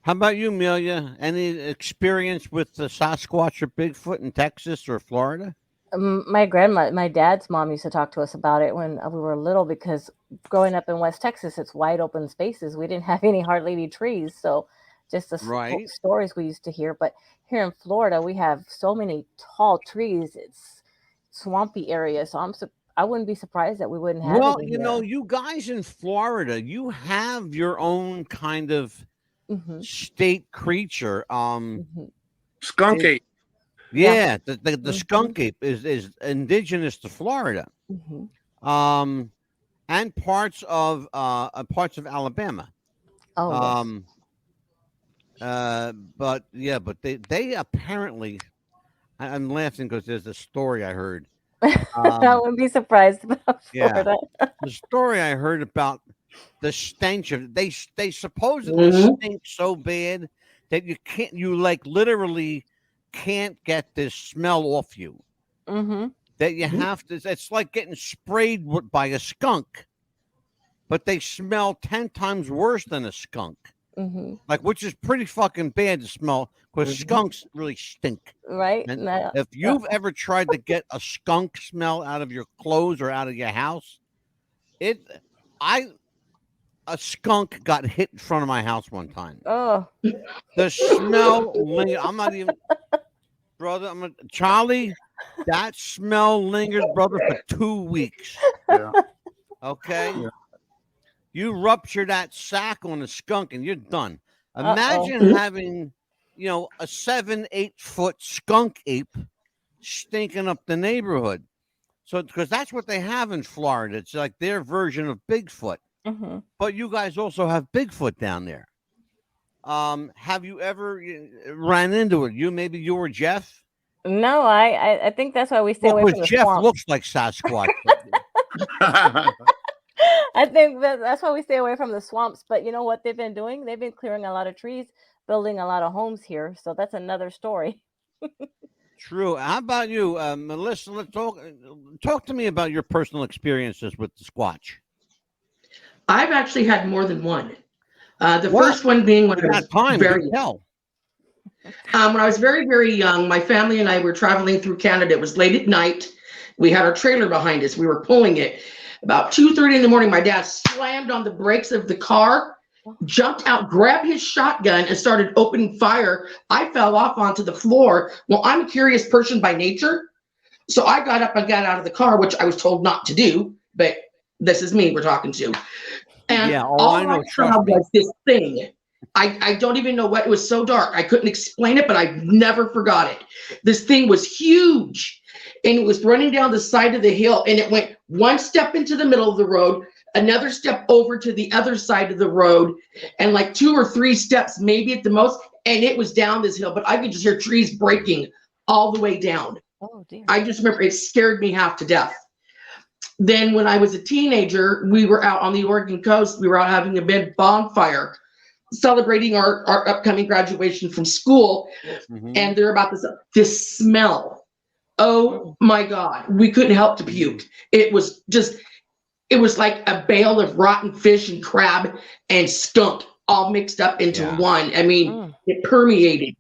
How about you, Amelia? Any experience with the Sasquatch or Bigfoot in Texas or Florida? My dad's mom used to talk to us about it when we were little, because growing up in West Texas, it's wide open spaces. We didn't have hardly any trees, so just the stories we used to hear. But here in Florida, we have so many tall trees. It's swampy area, so I wouldn't be surprised that we wouldn't have. Well, you know, you guys in Florida, you have your own kind of state creature. Skunk ape. Yeah, the skunk ape is indigenous to Florida, and parts of Alabama. Oh, but they apparently, I'm laughing because there's a story I heard. I wouldn't be surprised about Florida. Yeah, the story I heard about the stench of they supposedly stink so bad that you like literally can't get this smell off you. That you have to. It's like getting sprayed by a skunk, but they smell 10 times worse than a skunk. Like, which is pretty fucking bad to smell, because skunks really stink. Right. And if you've ever tried to get a skunk smell out of your clothes or out of your house, a skunk got hit in front of my house one time. Oh, the smell. I'm not even, brother. Charlie. That smell lingered, brother, for 2 weeks. Yeah. Okay. Yeah. You rupture that sack on a skunk and you're done. Imagine having, you know, a 7-8 foot skunk ape stinking up the neighborhood. So, because that's what they have in Florida. It's like their version of Bigfoot. But you guys also have Bigfoot down there. Have you ever ran into it? Maybe you or Jeff? No, I think that's why we stay away from the Jeff swamp. looks like Sasquatch. I think that's why we stay away from the swamps. But you know what they've been doing? They've been clearing a lot of trees, building a lot of homes here. So that's another story. True. How about you, Melissa? Let's talk to me about your personal experiences with the Squatch. I've actually had more than one. The first one being when I was very young. When I was very, very young, my family and I were traveling through Canada. It was late at night. We had our trailer behind us. We were pulling it. About 2:30 in the morning, my dad slammed on the brakes of the car, jumped out, grabbed his shotgun, and started opening fire. I fell off onto the floor. Well, I'm a curious person by nature, so I got up and got out of the car, which I was told not to do, but this is me we're talking to. And all I saw was this thing. I don't even know what, it was so dark. I couldn't explain it, but I never forgot it. This thing was huge, and it was running down the side of the hill, and it went one step into the middle of the road, another step over to the other side of the road, and like 2 or 3 steps, maybe at the most, and it was down this hill, but I could just hear trees breaking all the way down. Oh, dear. I just remember it scared me half to death. Then when I was a teenager, we were out on the Oregon coast. We were out having a big bonfire, celebrating our upcoming graduation from school. And they're about this smell. Oh my God, we couldn't help to puke. It was like a bale of rotten fish and crab and skunk all mixed up into one. I mean, it permeated.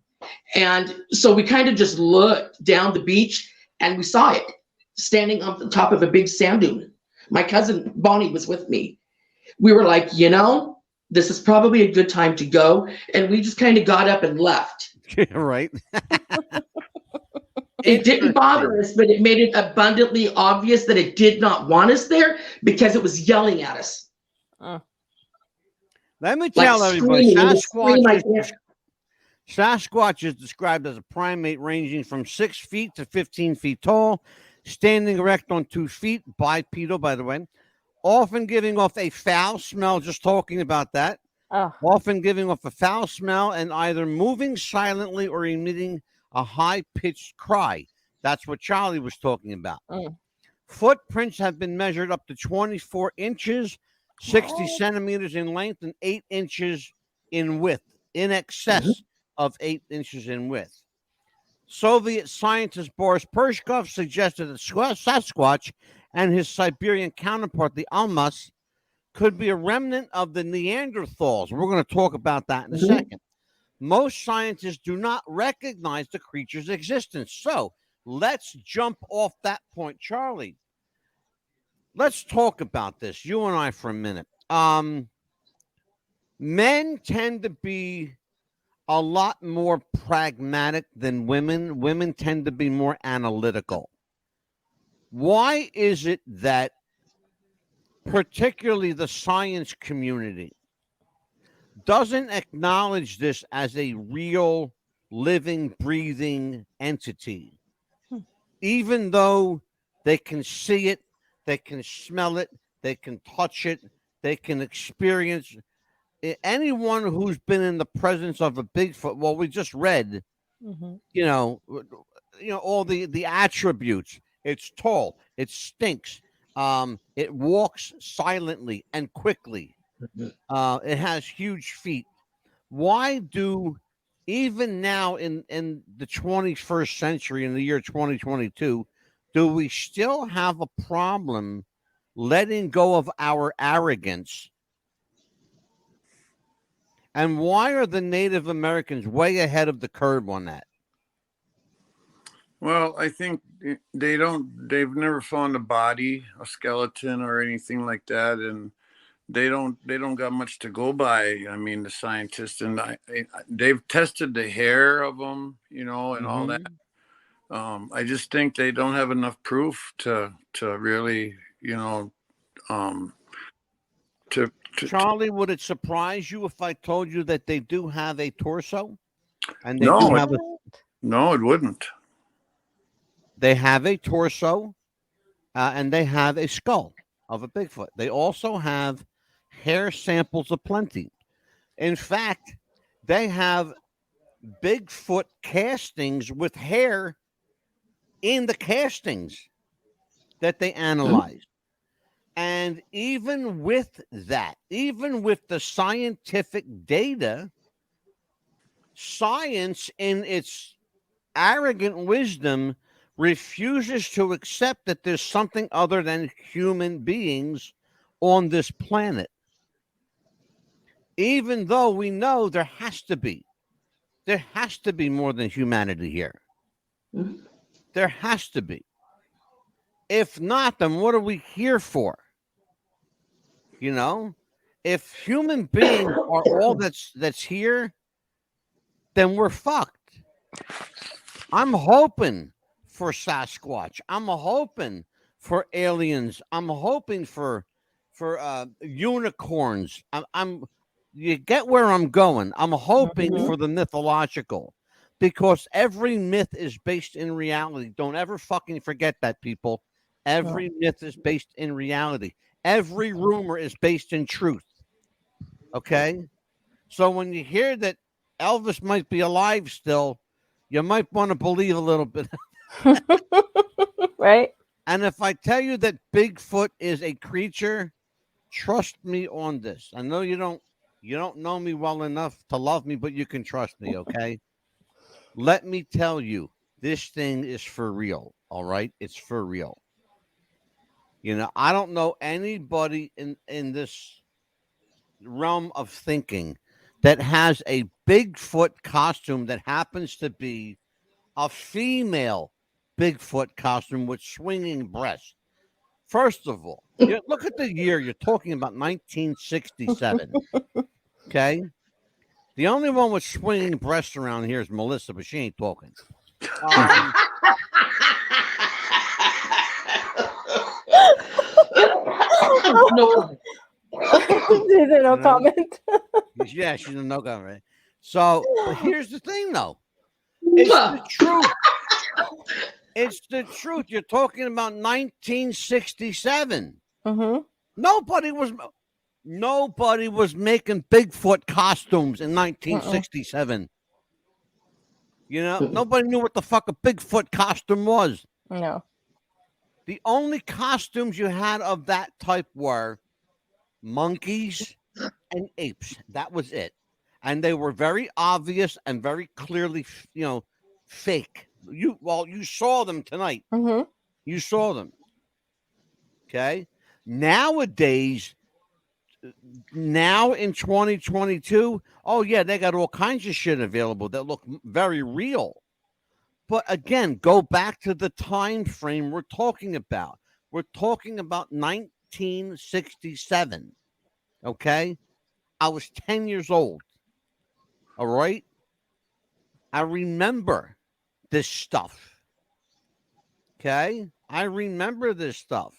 And so we kind of just looked down the beach and we saw it standing on the top of a big sand dune. My cousin Bonnie was with me. We were like, you know, this is probably a good time to go. And we just kind of got up and left. Right. It didn't bother us, but it made it abundantly obvious that it did not want us there because it was yelling at us. Let me tell everybody, Sasquatch is described as a primate ranging from 6 feet to 15 feet tall, standing erect on 2 feet, bipedal, by the way, often giving off a foul smell, just talking about that, often giving off a foul smell and either moving silently or emitting a high-pitched cry. That's what Charlie was talking about. Footprints have been measured up to 24 inches, 60 centimeters in length, and 8 inches in width, in excess of 8 inches in width. Soviet scientist Boris Porshnev suggested that Sasquatch and his Siberian counterpart, the Almas, could be a remnant of the Neanderthals. We're going to talk about that in a second. Most scientists do not recognize the creature's existence. So let's jump off that point, Charlie. Let's talk about this, you and I, for a minute. Men tend to be a lot more pragmatic than women. Women tend to be more analytical. Why is it that particularly the science community doesn't acknowledge this as a real living, breathing entity, even though they can see it, they can smell it, they can touch it, they can experience it? Anyone who's been in the presence of a Bigfoot, well, we just read, you know, all the attributes. It's tall, it stinks, it walks silently and quickly. It has huge feet. Why do, even now in the 21st century, in the year 2022, do we still have a problem letting go of our arrogance? And why are the Native Americans way ahead of the curve on that? Well, I think they've never found a body, a skeleton or anything like that. And they don't got much to go by. I mean, the scientists, and they've tested the hair of them, and all that. I just think they don't have enough proof to really, Charlie, would it surprise you if I told you that they do have a torso? And they no, do have no, it wouldn't. They have a torso, and they have a skull of a Bigfoot. They also have hair samples aplenty. In fact, they have Bigfoot castings with hair in the castings that they analyze. And even with that, even with the scientific data, science in its arrogant wisdom refuses to accept that there's something other than human beings on this planet. Even though we know there has to be more than humanity here. There has to be. If not, then what are we here for? If human beings are all that's here, then we're fucked. I'm hoping for Sasquatch. I'm hoping for aliens. I'm hoping for unicorns. You get where I'm going. I'm hoping for the mythological, because every myth is based in reality. Don't ever fucking forget that, people. Every myth is based in reality. Every rumor is based in truth. Okay? So when you hear that Elvis might be alive still, you might want to believe a little bit. Right? And if I tell you that Bigfoot is a creature, trust me on this. I know you don't know me well enough to love me, but you can trust me, okay? Let me tell you, this thing is for real, all right? It's for real. I don't know anybody in this realm of thinking that has a Bigfoot costume that happens to be a female Bigfoot costume with swinging breasts. First of all, look at the year. You're talking about 1967. Okay. The only one with swinging breasts around here is Melissa, but she ain't talking. No. No comment. Yeah, she's a no comment. So, but here's the thing, though. It's the truth. It's the truth. You're talking about 1967. Mm-hmm. Nobody was making Bigfoot costumes in 1967. You know, nobody knew what the fuck a Bigfoot costume was. No. The only costumes you had of that type were monkeys and apes. That was it. And they were very obvious and very clearly, fake. You saw them tonight. Mm-hmm. You saw them. Okay. Nowadays, now in 2022, oh yeah, they got all kinds of shit available that look very real. But again, go back to the time frame we're talking about. We're talking about 1967. Okay? I was 10 years old. All right? I remember this stuff. Okay? I remember this stuff.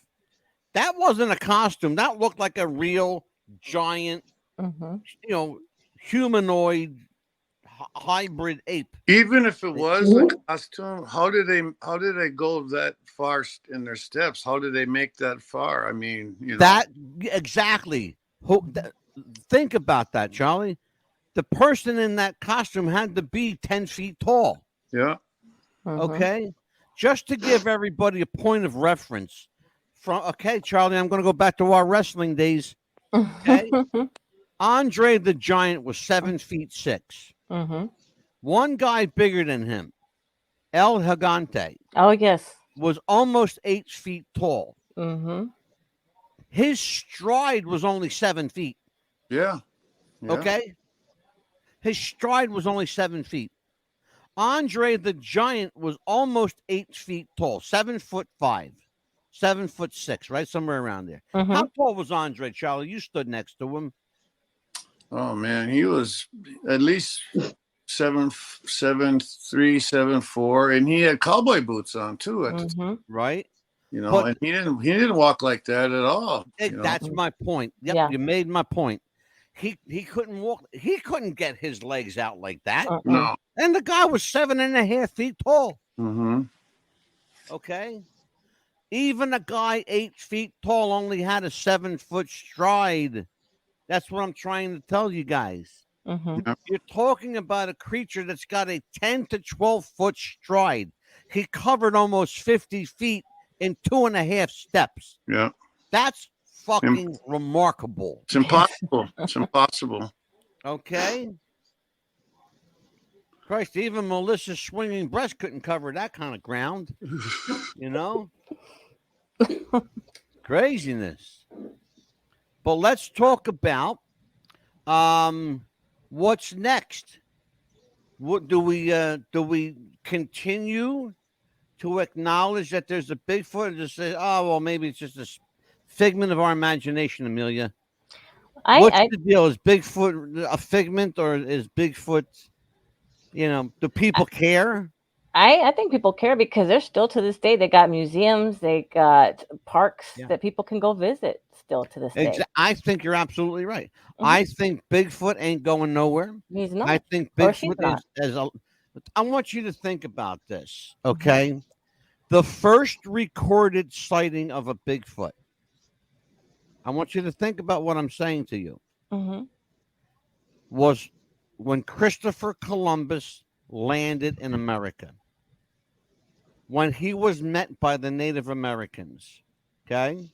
That wasn't a costume. That looked like a real giant, humanoid hybrid ape. Even if it was a costume, how did they go that far in their steps? How did they make that far? I mean, that exactly. Think about that, Charlie. The person in that costume had to be 10 feet tall. Yeah. Okay. Just to give everybody a point of reference. Charlie, I'm going to go back to our wrestling days. Okay. Andre the Giant was 7'6". Mm-hmm. One guy bigger than him, El Gigante. Oh, yes. Was almost 8 feet tall. Mm-hmm. His stride was only 7 feet. Yeah. Okay. His stride was only 7 feet. Andre the Giant was almost 8 feet tall, 7'5", 7'6", right? Somewhere around there. Mm-hmm. How tall was Andre, Charlie? You stood next to him. Oh man, he was at least 7'3", 7'4", and he had cowboy boots on too. Right. And he didn't walk like that at all. That's my point. Yep, yeah. You made my point. He couldn't walk. He couldn't get his legs out like that. No. And the guy was 7.5 feet tall. Mm-hmm. Okay. Even a guy 8 feet tall only had a 7-foot stride. That's what I'm trying to tell you guys. Mm-hmm. You're talking about a creature that's got a 10 to 12-foot stride. He covered almost 50 feet in 2.5 steps. Yeah. That's fucking remarkable. It's impossible. It's impossible. Okay. Christ, even Melissa's swinging breast couldn't cover that kind of ground. Craziness. But let's talk about what's next. What do we continue to acknowledge that there's a Bigfoot and just say, oh well, maybe it's just a figment of our imagination, Amelia? What's the deal? Is Bigfoot a figment, or is Bigfoot? Do people care? I think people care because they're still to this day. They got museums, they got parks that people can go visit still to this day. I think you're absolutely right. Mm-hmm. I think Bigfoot ain't going nowhere. He's not. I think Bigfoot is I want you to think about this, okay? Mm-hmm. The first recorded sighting of a Bigfoot. I want you to think about what I'm saying to you. Mm-hmm. Was when Christopher Columbus landed in America. When he was met by the Native Americans, okay?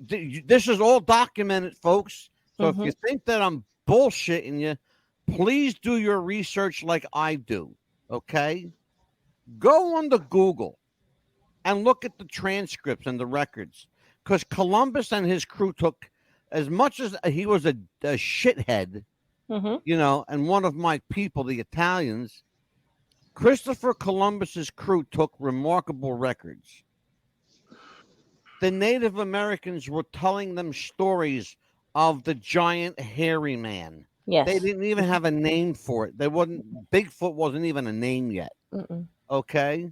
This is all documented, folks. So if you think that I'm bullshitting you, please do your research like I do, okay? Go on to Google and look at the transcripts and the records, because Columbus and his crew took, as much as he was a shithead, and one of my people, the Italians, Christopher Columbus's crew took remarkable records. The Native Americans were telling them stories of the giant hairy man. Yes. They didn't even have a name for it. Bigfoot wasn't even a name yet. Mm-mm. Okay.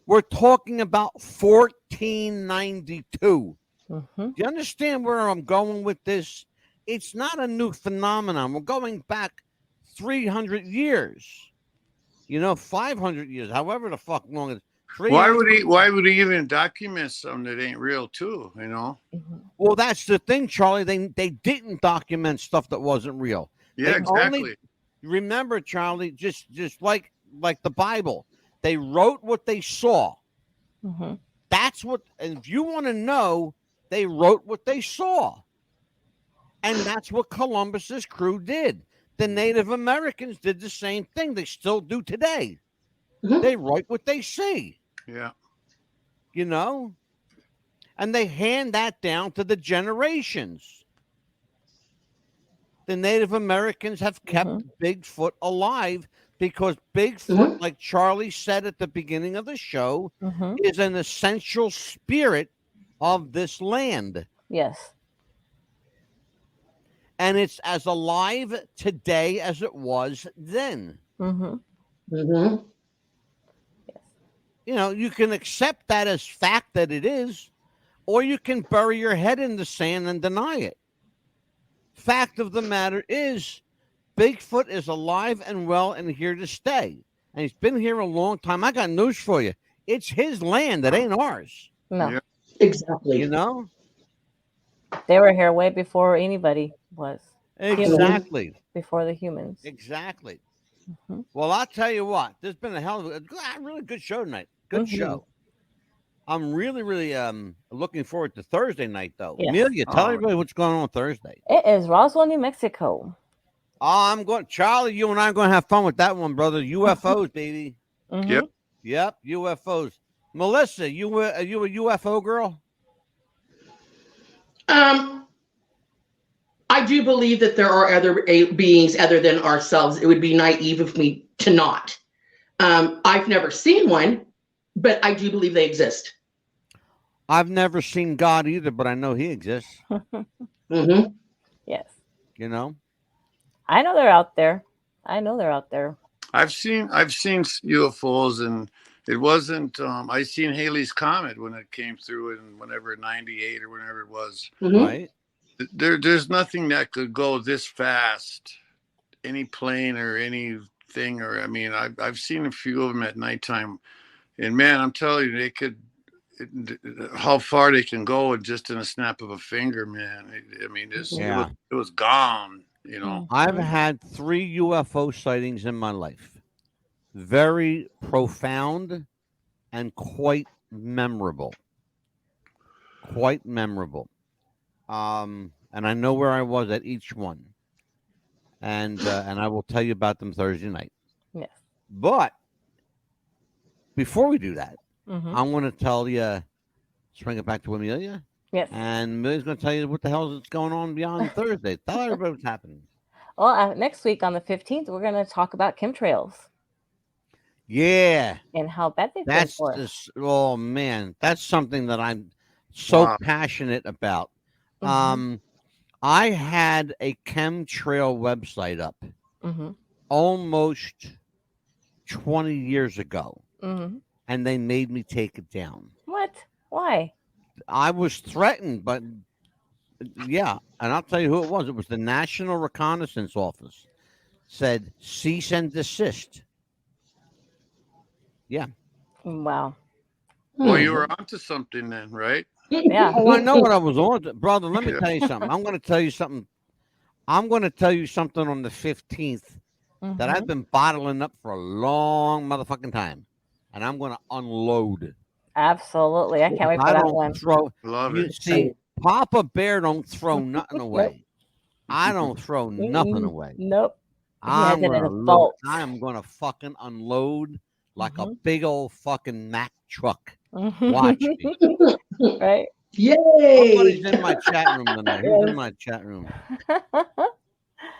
We're talking about 1492. Mm-hmm. Do you understand where I'm going with this? It's not a new phenomenon. We're going back 300 years. 500 years, however the fuck long it is. Why would he even document something that ain't real too, Mm-hmm. Well, that's the thing, Charlie. They didn't document stuff that wasn't real. Yeah, exactly. Remember, Charlie, just like the Bible, they wrote what they saw. Mm-hmm. That's what, and if you want to know, they wrote what they saw. And that's what Columbus's crew did. The Native Americans did the same thing. They still do today. Mhm. They write what they see. Yeah. And they hand that down to the generations. The Native Americans have kept Bigfoot alive because Bigfoot, like Charlie said at the beginning of the show, is an essential spirit of this land. Yes. And it's as alive today as it was then. Mm-hmm. Mm-hmm. You can accept that as fact that it is, or you can bury your head in the sand and deny it. Fact of the matter is, Bigfoot is alive and well and here to stay. And he's been here a long time. I got news for you. It's his land. It ain't ours. No. Yeah. Exactly. They were here way before anybody was. Exactly. Before the humans. Exactly. Mm-hmm. Well, I'll tell you what. There's been a hell of a really good show tonight. Good show. I'm really, really looking forward to Thursday night, though. Yes. Amelia, tell everybody what's going on Thursday. It is Roswell, New Mexico. Charlie, you and I are going to have fun with that one, brother. UFOs, baby. Mm-hmm. Yep, UFOs. Melissa, are you a UFO girl? I do believe that there are other beings other than ourselves. It would be naive of me to not. I've never seen one, but I do believe they exist. I've never seen God either, but I know he exists. Mm-hmm. Yes. I know they're out there. I've seen UFOs, and it wasn't. I seen Halley's Comet when it came through in whenever 98 or whenever it was. Mm-hmm. Right. There's nothing that could go this fast, any plane or anything. I've seen a few of them at nighttime, and man, I'm telling you, they could. How far they can go just in a snap of a finger, man. It was gone. I've had 3 UFO sightings in my life. Very profound and quite memorable. And I know where I was at each one. And I will tell you about them Thursday night. Yes. But before we do that, I'm going to tell you, let's bring it back to Amelia. Yes. And Amelia's going to tell you what the hell is going on beyond Thursday. Tell everybody what's happening. Well, next week on the 15th, we're going to talk about chemtrails. Yeah. And how bad they feel for us. Oh, man. That's something that I'm so passionate about. I had a chemtrail website up almost 20 years ago. And they made me take it down. What? Why? I was threatened, but yeah. And I'll tell you who it was. It was the National Reconnaissance Office. Said cease and desist. Yeah. Wow. Well, you were onto something then, right? Yeah. Oh, I know what I was on. Brother, let me tell you something. I'm going to tell you something. I'm going to tell you something on the 15th that I've been bottling up for a long motherfucking time. And I'm going to unload. Absolutely. I can't wait for that one. Love you it. See, Papa Bear don't throw nothing away. I don't throw nothing away. Nope. I'm going to fucking unload like a big old fucking Mack truck. Watch me. Right? Yay! Somebody's in my chat room tonight. Who's in my chat room?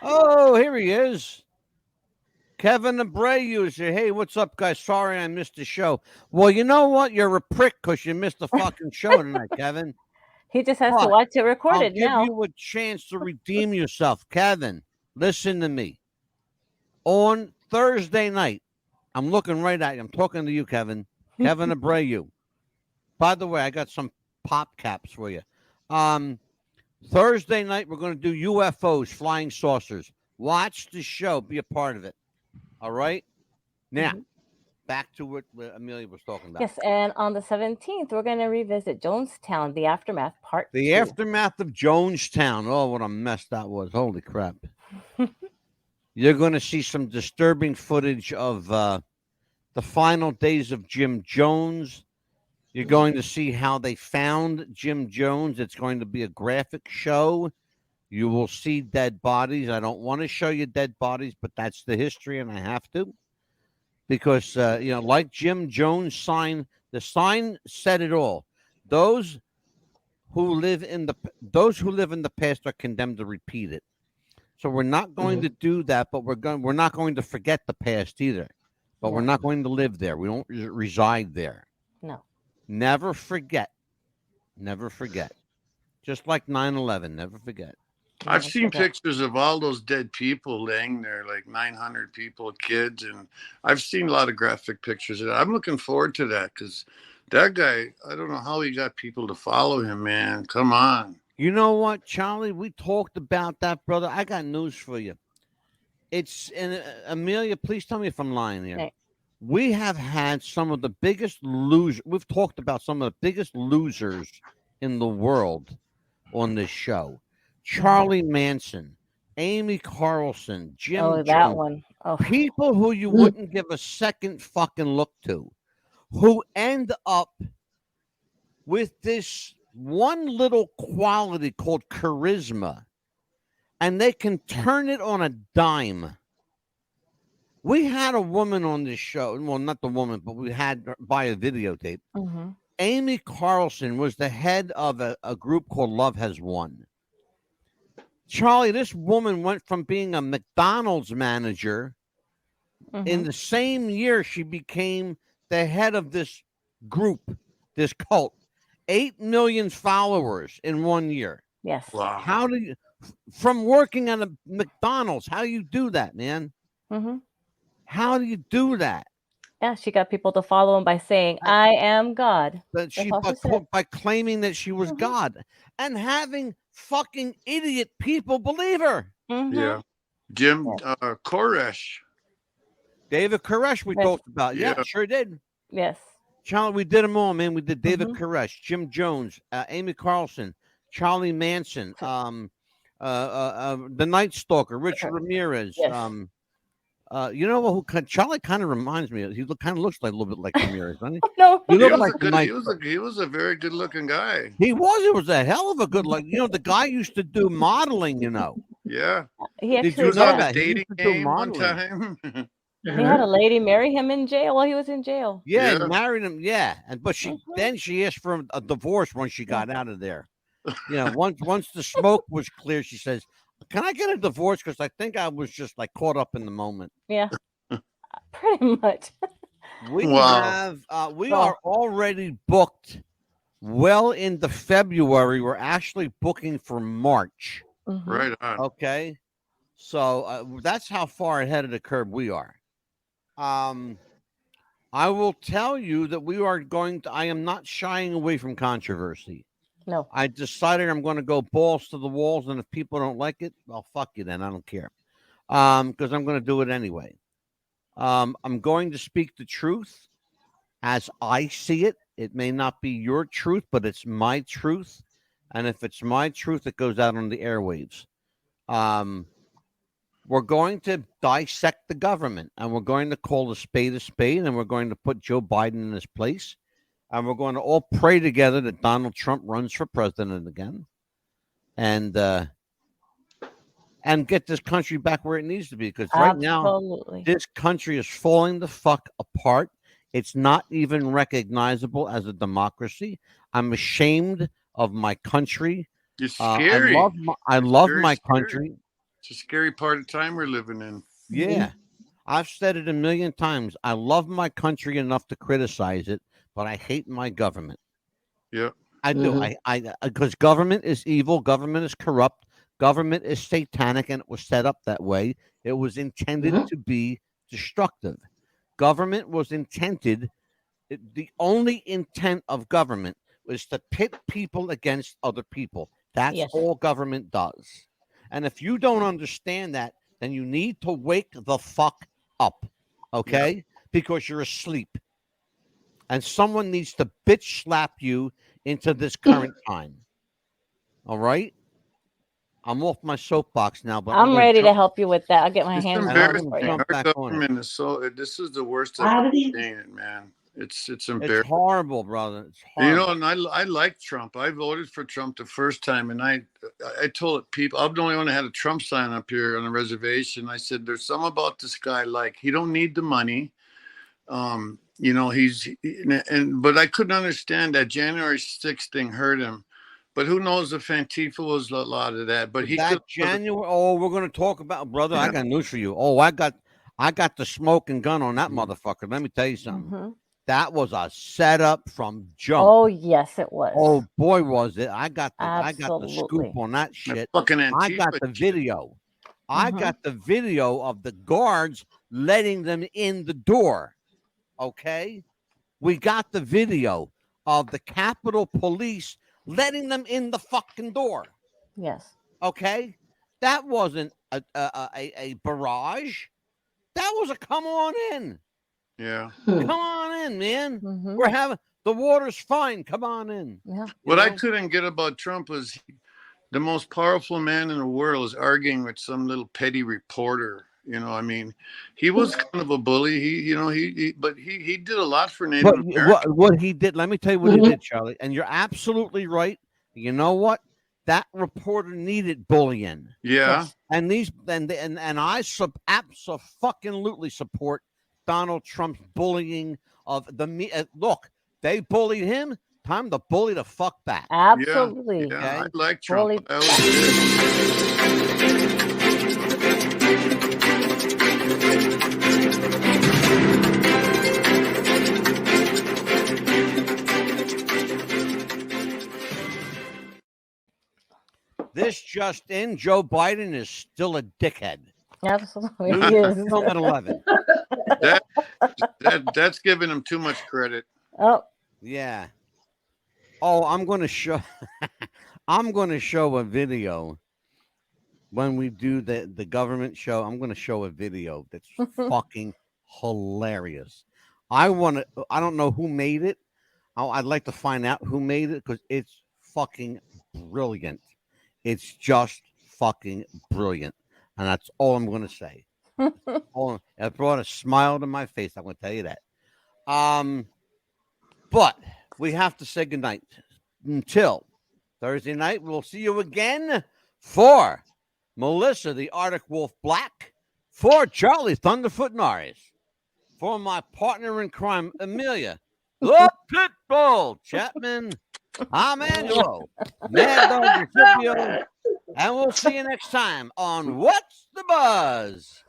Oh, here he is. Kevin Abreu is here. Hey, what's up, guys? Sorry I missed the show. Well, you know what? You're a prick because you missed the fucking show tonight, Kevin. He just has to watch it recorded now. I'll give you a chance to redeem yourself. Kevin, listen to me. On Thursday night, I'm looking right at you. I'm talking to you, Kevin. Kevin Abreu. By the way, I got some pop caps for you. Thursday night, we're going to do UFOs, flying saucers. Watch the show. Be a part of it. All right? Now, back to what Amelia was talking about. Yes, and on the 17th, we're going to revisit Jonestown, the aftermath part 2. The aftermath of Jonestown. Oh, what a mess that was. Holy crap. You're going to see some disturbing footage of the final days of Jim Jones. You're going to see how they found Jim Jones. It's going to be a graphic show. You will see dead bodies. I don't want to show you dead bodies, but that's the history, and I have to. Because, like Jim Jones' sign, the sign said it all. Those who live in the past are condemned to repeat it. So we're not going to do that, but we're not going to forget the past either. But we're not going to live there. We don't reside there. No. Never forget. Never forget. Just like 9/11, never forget. I've seen pictures of all those dead people laying there, like 900 people, kids, and I've seen a lot of graphic pictures of that. I'm looking forward to that because that guy, I don't know how he got people to follow him, man. Come on. You know what, Charlie? We talked about that, brother. I got news for you. And Amelia, please tell me if I'm lying here. Okay. We have had some of the biggest losers. We've talked about some of the biggest losers in the world on this show. Charlie Manson, Amy Carlson, Jim Jones. That one. Oh. People who you wouldn't give a second fucking look to, who end up with this one little quality called charisma, and they can turn it on a dime. We had a woman on this show. Well, not the woman, but we had by a videotape. Amy Carlson was the head of a group called Love Has Won. Charlie, this woman went from being a McDonald's manager. In the same year, she became the head of this group, this cult. 8 million followers in 1 year. Yes. Wow. How do you, from working at a McDonald's, how do you do that, man? How do you do that? Yeah, she got people to follow him by saying, I am God. But by claiming that she was God and having fucking idiot people believe her. Yeah. Jim Koresh. David Koresh we talked about. Yeah, sure did. Yes. Charlie, we did them all, man. We did David Koresh, Jim Jones, Amy Carlson, Charlie Manson, the Night Stalker, Richard Ramirez. Yes. You know who Charlie kind of reminds me of? He kind of looks like a little bit like Ramirez, doesn't he? No, he was a very good looking guy. He was a hell of a good look. The guy used to do modeling. Yeah. He actually was on a dating game one time. He had a lady marry him in jail while he was in jail. Yeah. Married him. Yeah, but then she asked for a divorce when she got out of there. Once the smoke was clear, she says, "Can I get a divorce? Because I think I was just like caught up in the moment." Yeah, pretty much. We are already booked well into February. We're actually booking for March. Right on. Okay, so that's how far ahead of the curve we are. I will tell you that we are I am not shying away from controversy. No. I decided I'm going to go balls to the walls, and if people don't like it, well, fuck you then. I don't care. Because I'm going to do it anyway. I'm going to speak the truth as I see it. It may not be your truth, but it's my truth. And if it's my truth, it goes out on the airwaves. We're going to dissect the government, and we're going to call a spade, and we're going to put Joe Biden in his place. And we're going to all pray together that Donald Trump runs for president again, and get this country back where it needs to be. Because right now, this country is falling the fuck apart. It's not even recognizable as a democracy. I'm ashamed of my country. It's scary. I love my country. It's a scary part of time we're living in. Yeah. I've said it a million times. I love my country enough to criticize it, but I hate my government. Yeah. I do. I because government is evil, government is corrupt, government is satanic, and it was set up that way. It was intended to be destructive. Government was intended. The only intent of government was to pit people against other people. That's all government does. And if you don't understand that, then you need to wake the fuck up, okay? Because you're asleep. And someone needs to bitch slap you into this current time. All right? I'm off my soapbox now, but I'm ready to help you with that. I'll get my hands embarrassing. on it. Our government is this is the worst I've ever seen it, man. It's embarrassing. It's horrible, brother. It's horrible. You know, and I like Trump. I voted for Trump the first time, and I told people, I'm the only one that had a Trump sign up here on a reservation. I said, there's something about this guy, like, he don't need the money. You know, but I couldn't understand that January 6th thing hurt him. But who knows if Antifa was a lot of that. But that January. Oh, we're going to talk about, brother. I got news for you. Oh, I got the smoking gun on that motherfucker. Let me tell you something. That was a setup from jump. Oh yes, it was. Oh boy, was it! I got the scoop on that shit. I got the video. I got the video of the guards letting them in the door. Okay, we got the video of the Capitol Police letting them in the fucking door. Yes. Okay, that wasn't a barrage. That was a come on in. Yeah. Come on in, man. We're having the water's fine. Come on in. Yeah. What I couldn't get about Trump was the most powerful man in the world is arguing with some little petty reporter. You know, I mean, he was kind of a bully. But he did a lot for Native Americans. What he did, let me tell you what he did, Charlie. And you're absolutely right. You know what? That reporter needed bullying. Yeah. And I absolutely support Donald Trump's bullying of the look. They bullied him. Time to bully the fuck back. Absolutely. Yeah, okay? I like Trump. This just in, Joe Biden is still a dickhead. Absolutely, he is. Film at 11. That's giving him too much credit. Oh, yeah. Oh, I'm going to show. I'm going to show a video when we do the government show. I'm going to show a video that's fucking hilarious. I don't know who made it. I'd like to find out who made it because it's fucking brilliant. It's just fucking brilliant. And that's all I'm going to say. It brought a smile to my face. I'm going to tell you that. But we have to say goodnight until Thursday night. We'll see you again for Melissa, the Arctic Wolf Black, for Charlie Thunderfoot Norris, for my partner in crime, Amelia, the Pitbull Chapman. I'm Angelo, Mad Dog Recipio, and we'll see you next time on What's the Buzz?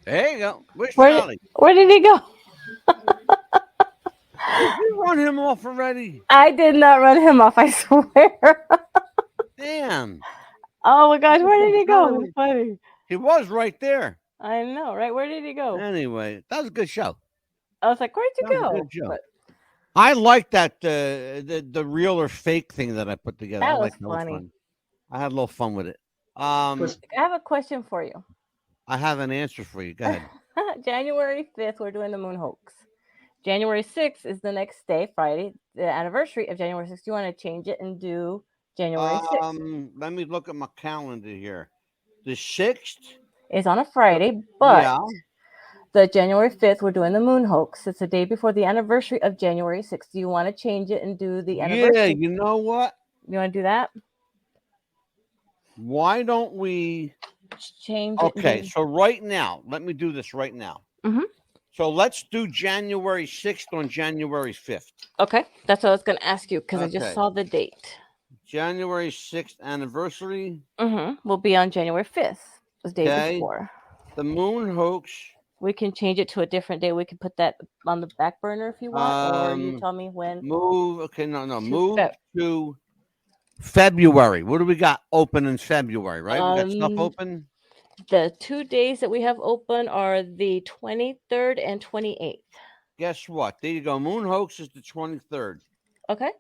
There you go. Where did he go? Did you run him off already? I did not run him off, I swear. Damn. Oh my gosh, where did he go? It's funny. He was right there. I know, right? Where did he go? Anyway, that was a good show. I was like, where'd you go? Good show. I like that the real or fake thing that I put together. That was funny. Fun. I had a little fun with it. I have a question for you. I have an answer for you. Go ahead. January 5th, we're doing the moon hoax. January 6th is the next day, Friday, the anniversary of January 6th. You want to change it and do January 6th? Let me look at my calendar here. The 6th is on a Friday, but yeah. the January 5th, we're doing the moon hoax. It's the day before the anniversary of January 6th. Do you want to change it and do the anniversary? Yeah, you know what? You want to do that? Why don't we change it? Okay, so right now, let me do this right now. Mm-hmm. So let's do January 6th on January 5th. Okay, that's what I was going to ask you because I just saw the date. January 6th anniversary. Mm-hmm. Will be on January 5th, the day before. The moon hoax. We can change it to a different day. We can put that on the back burner if you want, or you tell me when. Move to February. What do we got open in February, right? We got stuff open? The 2 days that we have open are the 23rd and 28th. Guess what? There you go. Moon hoax is the 23rd. Okay.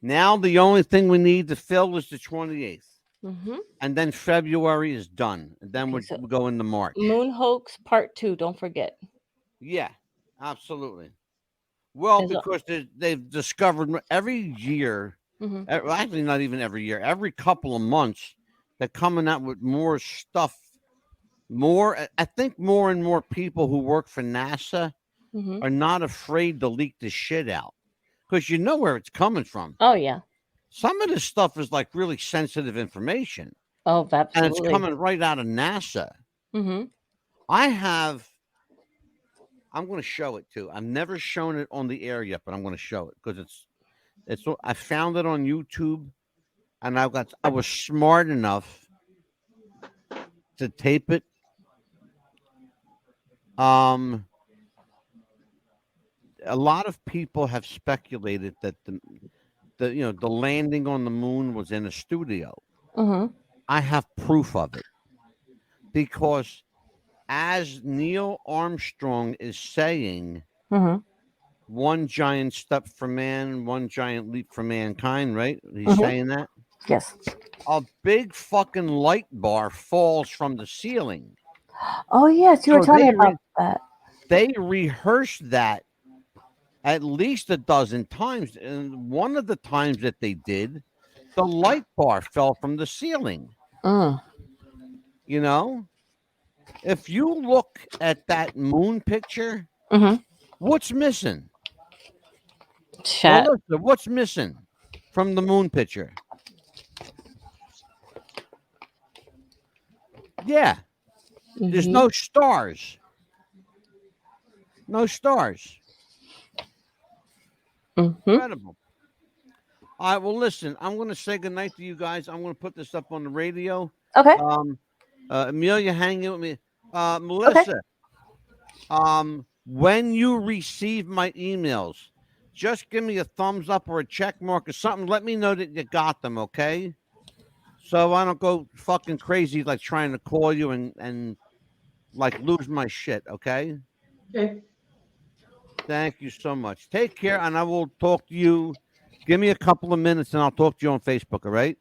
Now the only thing we need to fill is the 28th. Mm-hmm. And then February is done. And then we'll go into March. Moon hoax part 2, don't forget. Yeah, absolutely. Well, because they've discovered every year, actually not even every year, every couple of months, they're coming out with more stuff. I think more and more people who work for NASA are not afraid to leak the shit out because you know where it's coming from. Oh, yeah. Some of this stuff is like really sensitive information. Oh, absolutely. And it's coming right out of NASA. Mm-hmm. I'm going to show it too. I've never shown it on the air yet, but I'm going to show it because I found it on YouTube and I was smart enough to tape it. A lot of people have speculated that the landing on the moon was in a studio. Mm-hmm. I have proof of it because as Neil Armstrong is saying, one giant step for man, one giant leap for mankind, right? He's saying that? Yes. A big fucking light bar falls from the ceiling. Oh, yes. You were telling me about that. They rehearsed that at least a dozen times. And one of the times that they did, the light bar fell from the ceiling. You know? If you look at that moon picture, what's missing? Melissa, what's missing from the moon picture? Yeah. There's no stars. No stars. Incredible. All right, well, listen, I'm going to say goodnight to you guys. I'm going to put this up on the radio. Okay. Amelia, hang in with me. Melissa, when you receive my emails, just give me a thumbs up or a check mark or something. Let me know that you got them, okay? So I don't go fucking crazy like trying to call you and like lose my shit, okay? Okay. Thank you so much. Take care, and I will talk to you. Give me a couple of minutes, and I'll talk to you on Facebook, all right?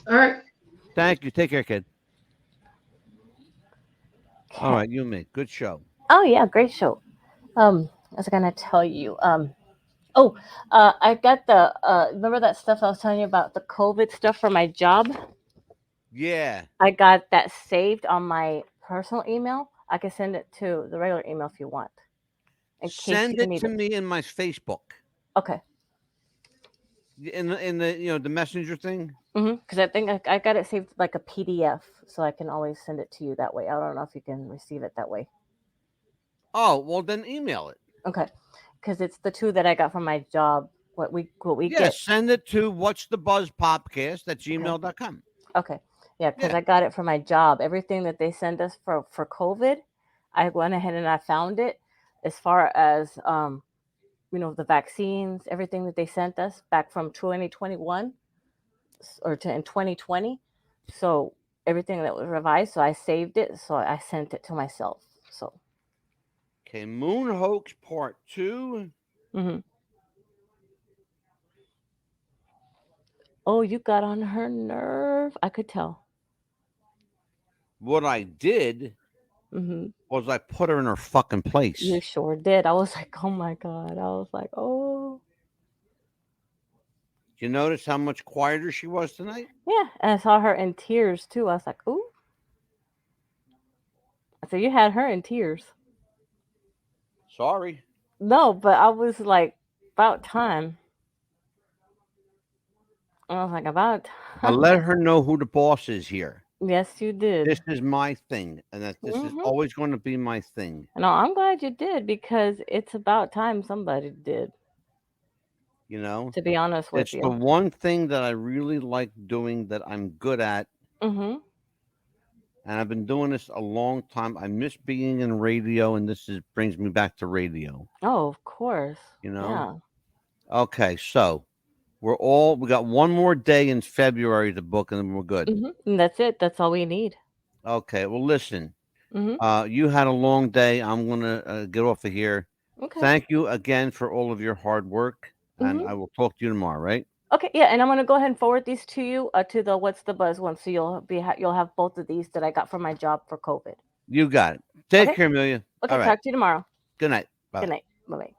All right. Thank you. Take care, kid. All right, you and me. Good show. Oh, yeah, great show. I was going to tell you. I got remember that stuff I was telling you about, the COVID stuff for my job? Yeah. I got that saved on my personal email. I can send it to the regular email if you want. Send it to me in my Facebook. Okay. In the the messenger thing. Because I think I got it saved like a PDF, so I can always send it to you that way. I don't know if you can receive it that way. Oh, well then email it. Okay, because it's the 2 that I got from my job. What we get. Send it to What's the Buzz Podcast at gmail.com. Okay. Yeah, because I got it from my job. Everything that they send us for COVID, I went ahead and I found it. As far as the vaccines, everything that they sent us back from 2021 or in 2020. So everything that was revised, so I saved it. So I sent it to myself. So. Okay, Moon Hoax Part 2. Oh, you got on her nerve. I could tell. What I did was I put her in her fucking place. You sure did. I was like, oh my God. I was like, oh. You notice how much quieter she was tonight? Yeah, and I saw her in tears too. I was like, ooh. So you had her in tears. Sorry. No, but I was like, about time. I was like, about time. I let her know who the boss is here. Yes, you did. This is my thing, and that this is always going to be my thing. No, I'm glad you did, because it's about time somebody did. You know, to be honest with you, it's the one thing that I really like doing, that I'm good at. And I've been doing this a long time. I miss being in radio, and brings me back to radio. Oh, of course. You know? Yeah. Okay, so we got one more day in February to book, and then we're good. And that's it. That's all we need. Okay, well, listen. You had a long day. I'm going to get off of here. Okay. Thank you again for all of your hard work, and I will talk to you tomorrow, right? Okay, yeah, and I'm gonna go ahead and forward these to you to the What's the Buzz one, so you'll have both of these that I got from my job for COVID. You got it. Take care, Amelia. Okay, all right. Talk to you tomorrow. Good night. Bye. Good night. Bye-bye.